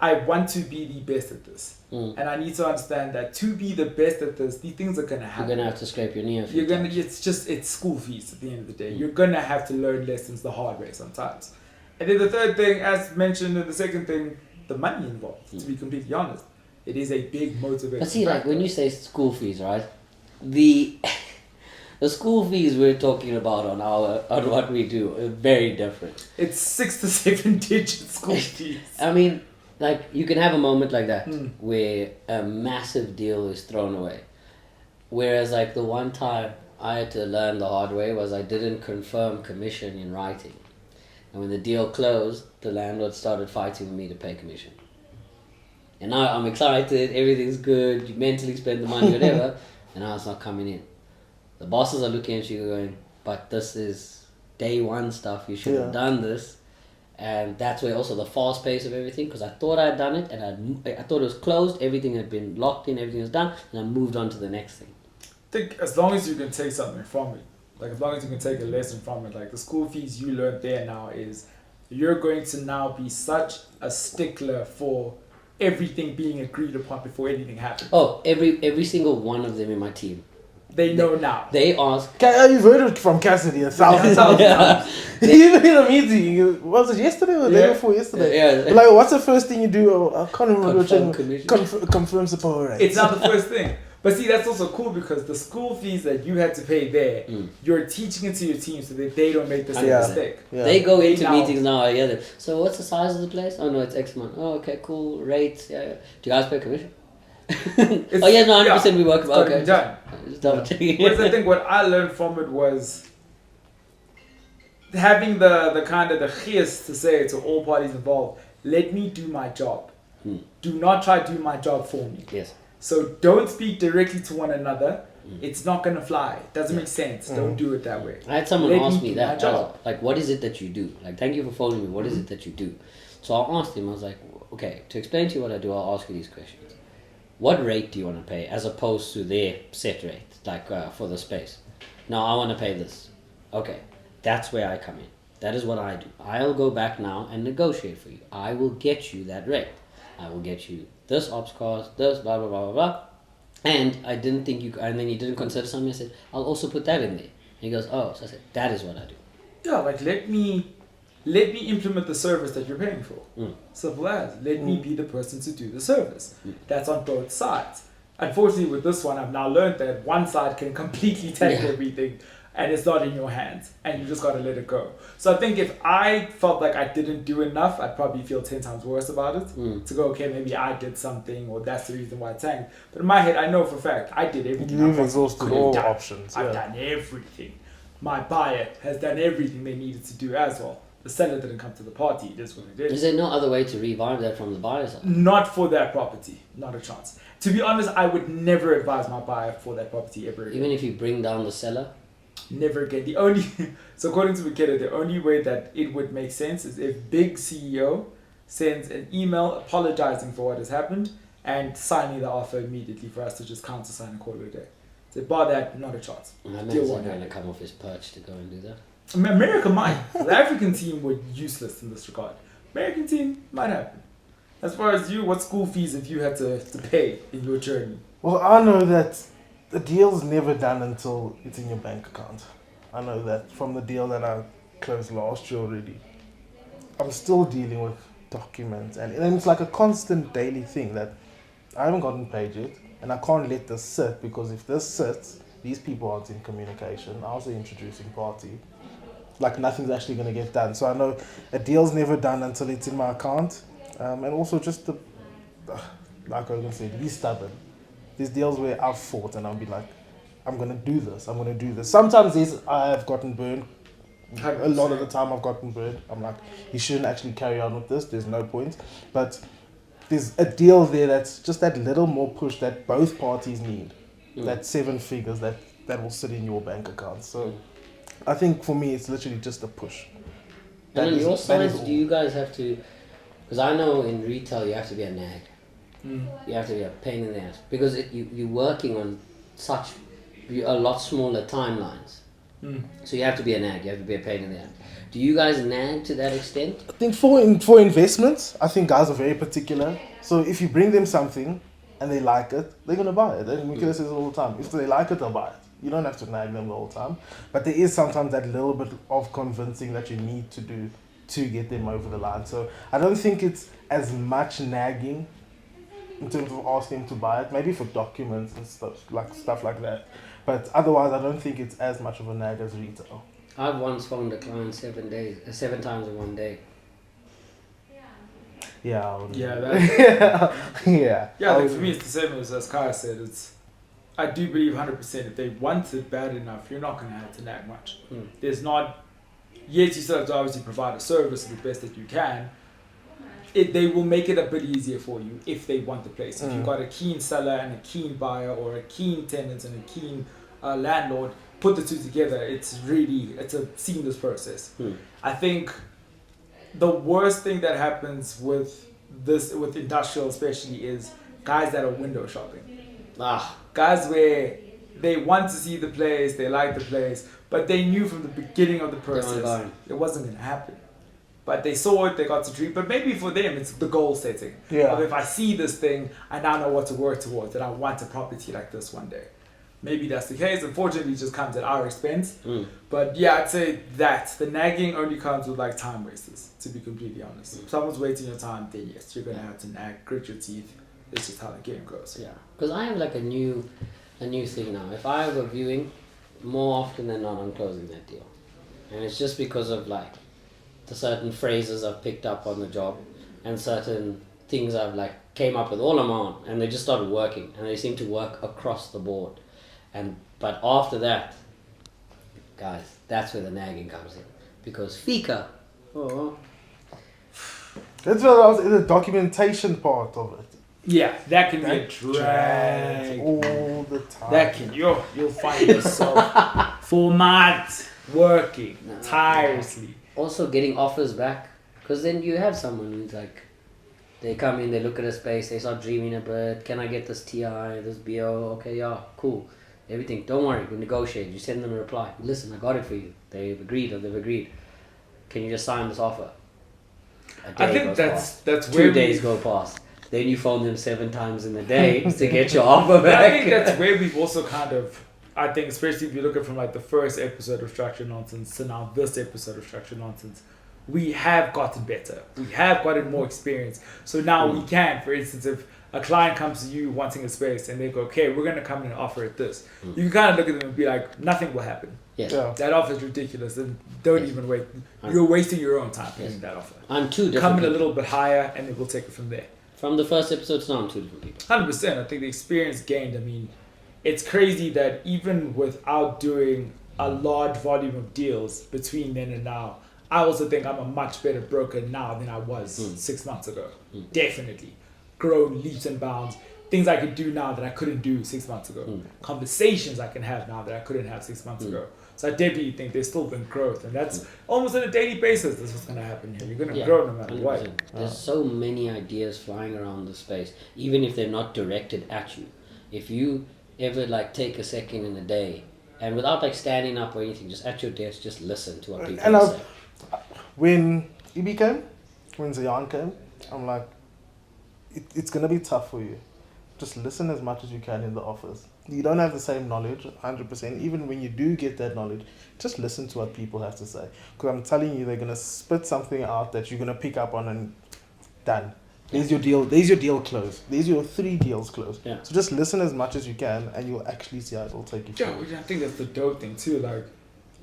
I want to be the best at this. And I need to understand that to be the best at this, these things are going to happen. you're gonna have to scrape your knee a few You're gonna. times. It's school fees at the end of the day. You're gonna have to learn lessons the hard way sometimes. And then the third thing, as mentioned in the second thing, the money involved. To be completely honest, it is a big motivator. But see, like when you say school fees, right? The the school fees we're talking about on what we do are very different. It's 6 to 7 digit school fees. I mean, like you can have a moment like that where a massive deal is thrown away. Whereas like the one time I had to learn the hard way was I didn't confirm commission in writing. And when the deal closed, the landlord started fighting with me to pay commission. And now I'm excited, everything's good, you mentally spend the money, whatever, and now it's not coming in. The bosses are looking at you going, but this is day one stuff, you should have done this. And that's where also the fast pace of everything, because I thought I'd done it, and I thought it was closed, everything had been locked in, everything was done, and I moved on to the next thing. I think as long as you can take something from it, like as long as you can take a lesson from it, like the school fees you learned there now is you're going to now be such a stickler for everything being agreed upon before anything happens. Oh, every single one of them in my team. They know now. They ask. You've heard it from Cassidy and South. Even in a meeting, was it yesterday or the day before yesterday? Yeah. Like, what's the first thing you do? Oh, I can't remember. Confirm commission. Confirm support rate. It's not the first thing. But see, that's also cool because the school fees that you had to pay there, you're teaching it to your team so that they don't make the same mistake. Yeah. They go They into now- meetings now, I hear them. So what's the size of the place? Oh no, it's X amount. Oh okay, cool, rates, yeah. Do you guys pay commission? Oh yeah, no, 100% we work. It's gotta Okay. be done. Just double checking. Whereas I think what I learned from it was having the kind of the chias to say to all parties involved, let me do my job. Do not try to do my job for me. Yes. So don't speak directly to one another. It's not gonna fly. It doesn't make sense. Don't do it that way. I had someone Let ask me me do my that, job. like, what is it that you do? Like, thank you for phoning me. What is it that you do? So I asked him. I was like, okay, to explain to you what I do, I'll ask you these questions. What rate do you want to pay, as opposed to their set rate, like for the space? No, I want to pay this. Okay, that's where I come in. That is what I do. I'll go back now and negotiate for you. I will get you that rate. I will get you this ops cost, this blah blah blah blah blah. And I didn't think you. And then he didn't consider something. I said, I'll also put that in there. And he goes, oh. So I said, that is what I do. Yeah, like let me implement the service that you're paying for. Simple as. Let me be the person to do the service. That's on both sides. Unfortunately, with this one, I've now learned that one side can completely take everything, and it's not in your hands, and you just got to let it go. So I think if I felt like I didn't do enough, I'd probably feel 10 times worse about it. To go, okay, maybe I did something, or that's the reason why it tanked. But in my head, I know for a fact I did everything. You've I exhausted could have all done. options. I've done everything. My buyer has done everything they needed to do as well. The seller didn't come to the party. It is what it is. Is there no other way to revive that from the buyer's side? Not for that property. Not a chance. To be honest, I would never advise my buyer for that property ever again. Even if you bring down the seller? Never again. The only so according to Makeda, the only way that it would make sense is if big CEO sends an email apologizing for what has happened and signing the offer immediately for us to just countersign and call it a day. So bar that, not a chance. My Deal man's not one. going to come off his perch to go and do that. I mean, America might. The African team were useless in this regard. American team might happen. As far as you, what school fees have you had to pay in your journey? Well, I know that the deal's never done until it's in your bank account. I know that from the deal that I closed last year already. I'm still dealing with document, and then it's like a constant daily thing that I haven't gotten paid yet, and I can't let this sit, because if this sits, these people aren't in communication. I was the introducing party. Like nothing's actually going to get done. So I know a deal's never done until it's in my account, and also just the, like Hogan said, be stubborn. These deals where I've fought and I'll be like, I'm going to do this. I'm going to do this. Sometimes I've gotten burned. A lot of the time I've gotten burned. I'm like, you shouldn't actually carry on with this. There's no point. But there's a deal there that's just that little more push that both parties need. That 7 figures that will sit in your bank account. So I think for me, it's literally just a push. And on your side, all. do you guys have to? Because I know in retail you have to be a nag. You have to be a pain in the ass because you're working on a lot smaller timelines. So you have to be a nag. You have to be a pain in the ass. Do you guys nag to that extent? I think for investments, I think guys are very particular. So if you bring them something and they like it, they're gonna buy it. And Mikela says it all the time. If they like it, they'll buy it. You don't have to nag them the whole time. But there is sometimes that little bit of convincing that you need to do to get them over the line. So I don't think it's as much nagging in terms of asking them to buy it. Maybe for documents and stuff like that. But otherwise, I don't think it's as much of a nag as retail. I've once phoned a client 7 times in one day. Yeah. Yeah, I think for me it's the same as Kaya said. I do believe 100% if they want it bad enough, you're not going to have to nag much. There's not, yes, you still have to obviously provide a service the best that you can. They will make it a bit easier for you if they want the place. If you've got a keen seller and a keen buyer, or a keen tenant and a keen landlord, put the two together, it's a seamless process. I think the worst thing that happens with industrial especially is guys that are window shopping. Guys where they want to see the place, they like the place, but they knew from the beginning of the process it wasn't going to happen. But they saw it, they got to dream. But maybe for them, it's the goal setting. Yeah. If I see this thing, I now know what to work towards, and I want a property like this one day. Maybe that's the case. Unfortunately, it just comes at our expense. But yeah, I'd say that the nagging only comes with like time wasters, to be completely honest. If someone's wasting your time, then yes, you're going to have to nag, grit your teeth. It's just how the game goes. Yeah, because I have like a new thing now. If I have a viewing, more often than not, I'm closing that deal. And it's just because of like the certain phrases I've picked up on the job and certain things I've like came up with all I'm on, and they just started working, and they seem to work across the board. But after that, guys, that's where the nagging comes in, because Fika. That's what I was in the documentation part of it. Yeah, that can be a drag all the time. That can you'll find yourself for months working tirelessly. Also getting offers back, because then you have someone who's like, they come in, they look at a space, they start dreaming a bit. Can I get this TI, this BO? Okay, yeah, cool. Everything. Don't worry, we negotiate. You send them a reply. Listen, I got it for you. They've agreed. Can you just sign this offer? I think that's 2 days go past. Then you phone them 7 times in the day to get your offer back. I think that's where we've also kind of, I think especially if you look at from like the first episode of Structured Nonsense to now this episode of Structured Nonsense, we have gotten better. We have gotten more experience. So now we can, for instance, if a client comes to you wanting a space and they go, okay, we're going to come in and offer it this. You can kind of look at them and be like, nothing will happen. Yes. Yeah. That offer is ridiculous, and don't even wait. You're wasting your own time picking that offer. I'm 2 different Come in a people. little bit higher and then we'll take it from there. From the first episode to now, I'm 2 different people. 100%. I think the experience gained, I mean, it's crazy that even without doing a large volume of deals between then and now, I also think I'm a much better broker now than I was 6 months ago. Definitely. Grown leaps and bounds. Things I could do now that I couldn't do 6 months ago. Conversations I can have now that I couldn't have 6 months ago. So I definitely think there's still been growth. And that's almost on a daily basis. That's what's going to happen here. You're going to grow no matter 100%. what. There's so many ideas flying around the space, even if they're not directed at you. If you ever like take a second in a day and without like standing up or anything, just at your desk, just listen to what people say. When Ibi came, when Zayan came, I'm like, it's going to be tough for you. Just listen as much as you can in the office. You don't have the same knowledge, 100%. Even when you do get that knowledge, just listen to what people have to say. Because I'm telling you, they're going to spit something out that you're going to pick up on and done. There's your deal. There's your deal closed. There's your 3 deals closed. Yeah. So just listen as much as you can, and you'll actually see how it will take you. Yeah, forward. I think that's the dope thing too. Like,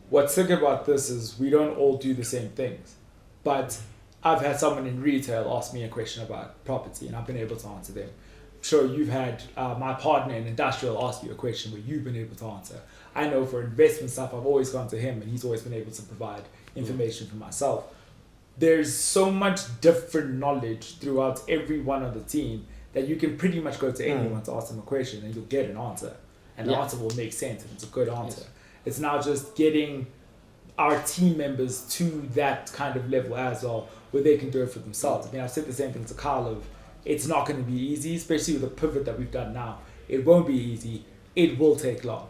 what's sick about this is we don't all do the same things. But I've had someone in retail ask me a question about property, and I've been able to answer them. I'm sure you've had my partner in industrial ask you a question where you've been able to answer. I know for investment stuff, I've always gone to him, and he's always been able to provide information for myself. There's so much different knowledge throughout every one of the team that you can pretty much go to anyone to ask them a question and you'll get an answer. And the Yeah. answer will make sense and it's a good answer. Yes. It's now just getting our team members to that kind of level as well, where they can do it for themselves. I mean, I've said the same thing to Carl of, it's not going to be easy, especially with the pivot that we've done now. It won't be easy. It will take long.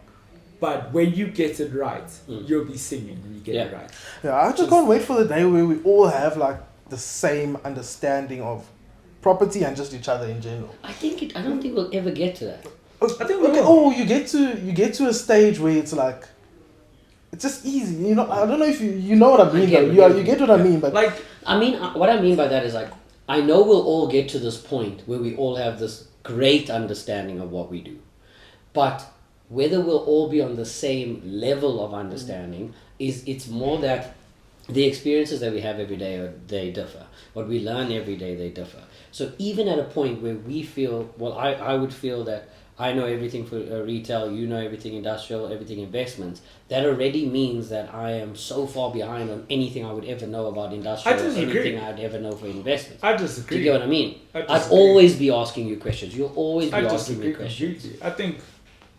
But when you get it right, you'll be singing when you get it right. Yeah, I just can't wait for the day where we all have like the same understanding of property and just each other in general. I don't think we'll ever get to that. I think we Okay, will. you get to a stage where it's like it's just easy. You know, I don't know if you know what I mean. get Though. what You get what I mean, but Like, I mean, what I mean by that is like, I know we'll all get to this point where we all have this great understanding of what we do. But whether we'll all be on the same level of understanding it's more that the experiences that we have every day, they differ. What we learn every day, they differ. So even at a point where we feel, well, I would feel that I know everything for retail, you know everything industrial, everything investments. That already means that I am so far behind on anything I would ever know about industrial, I disagree. anything I'd ever know for investments. I Do disagree. you get what I mean? I I'd disagree. always be asking you questions. You'll always be I asking me disagree questions. completely.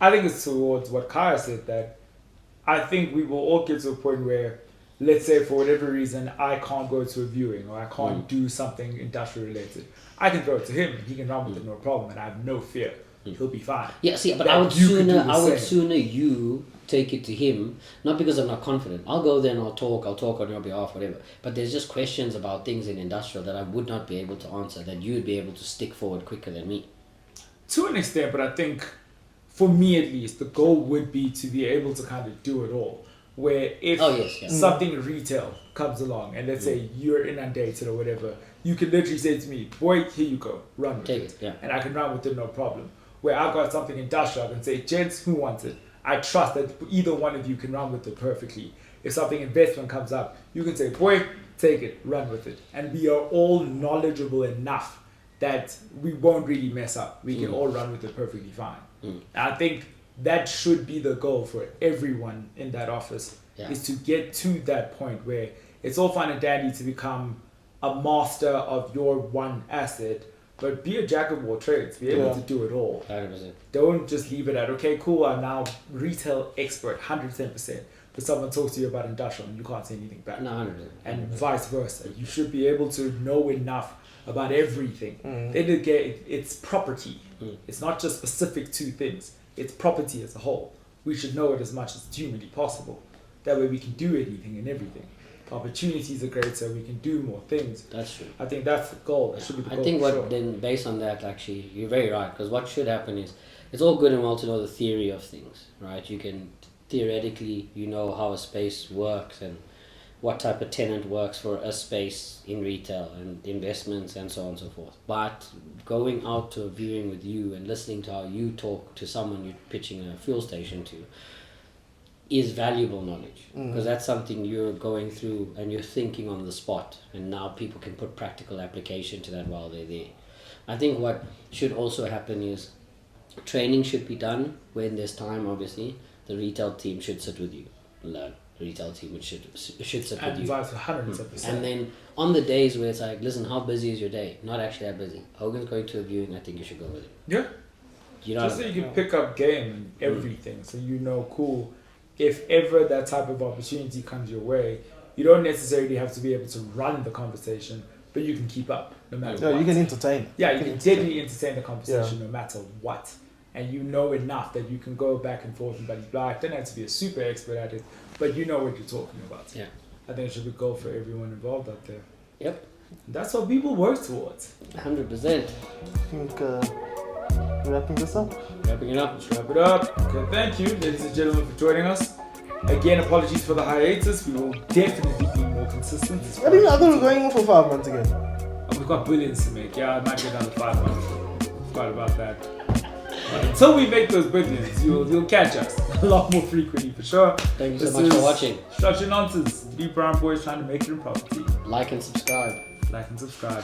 I think it's towards what Kaya said, that I think we will all get to a point where, let's say for whatever reason, I can't go to a viewing or I can't do something industrial related. I can throw it to him and he can run with it no problem, and I have no fear. He'll be fine. Yeah, see, but That I would you could do the same. sooner you take it to him, not because I'm not confident. I'll go there and I'll talk on your behalf, whatever. But there's just questions about things in industrial that I would not be able to answer, that you'd be able to stick forward quicker than me. To an extent, but I think for me at least, the goal would be to be able to kind of do it all. Where if something retail comes along and let's say you're inundated or whatever, you can literally say to me, boy, here you go, run with Take it. it, yeah. And I can run with it no problem. Where I've got something industrial, I can say, gents, who wants it? I trust that either one of you can run with it perfectly. If something investment comes up, you can say, boy, take it, run with it. And we are all knowledgeable enough that we won't really mess up. We can all run with it perfectly fine. And I think that should be the goal for everyone in that office, is to get to that point where it's all fine and dandy to become a master of your one asset, but be a jack of all trades, be able to do it all. 100%. Don't just leave it at, okay, cool, I'm now retail expert, 110%. But someone talks to you about industrial and you can't say anything back. No, 100%. And vice versa. You should be able to know enough about everything. Then again, it's property. It's not just specific to things. It's property as a whole. We should know it as much as humanly possible. That way we can do anything and everything. Opportunities are great, so we can do more things. That's true. I think that's the goal. That should be the goal. I think for what sure. then, based on that, actually, you're very right. Because what should happen is, it's all good and well to know the theory of things, right? You can theoretically, you know how a space works and what type of tenant works for a space in retail and investments and so on and so forth. But going out to a viewing with you and listening to how you talk to someone you're pitching a fuel station to is valuable knowledge, because that's something you're going through and you're thinking on the spot, and now people can put practical application to that while they're there. I think what should also happen is training should be done when there's time. Obviously the retail team should sit with you, learn. The retail team should sit with And you, vice 110%. and then on the days where it's like, listen, how busy is your day? Not actually that busy. Hogan's going to a viewing, I think you should go with it. Yeah. You know, Just so you can pick up game and everything, so you know, cool, if ever that type of opportunity comes your way, you don't necessarily have to be able to run the conversation, but you can keep up no matter what. you can entertain. Yeah, you can definitely entertain the conversation no matter what. And you know enough that you can go back and forth and blah. Don't have to be a super expert at it, but you know what you're talking about. Yeah. I think it should be a goal for everyone involved out there. Yep. And that's what people work towards. 100%. I think wrapping this up. Wrapping it up. Let's wrap it up. Okay, thank you, ladies and gentlemen, for joining us. Again, apologies for the hiatus. We will definitely be more consistent. I think I thought we were going on for 5 months again. Are We've got billions to make. Yeah, it might be another 5 months. Quite about that. But until we make those billions, you'll catch us a lot more frequently for sure. Thank you so much for watching. Structured Nonsense. Deep Brown Boys trying to make it in property. Like and subscribe. Like and subscribe.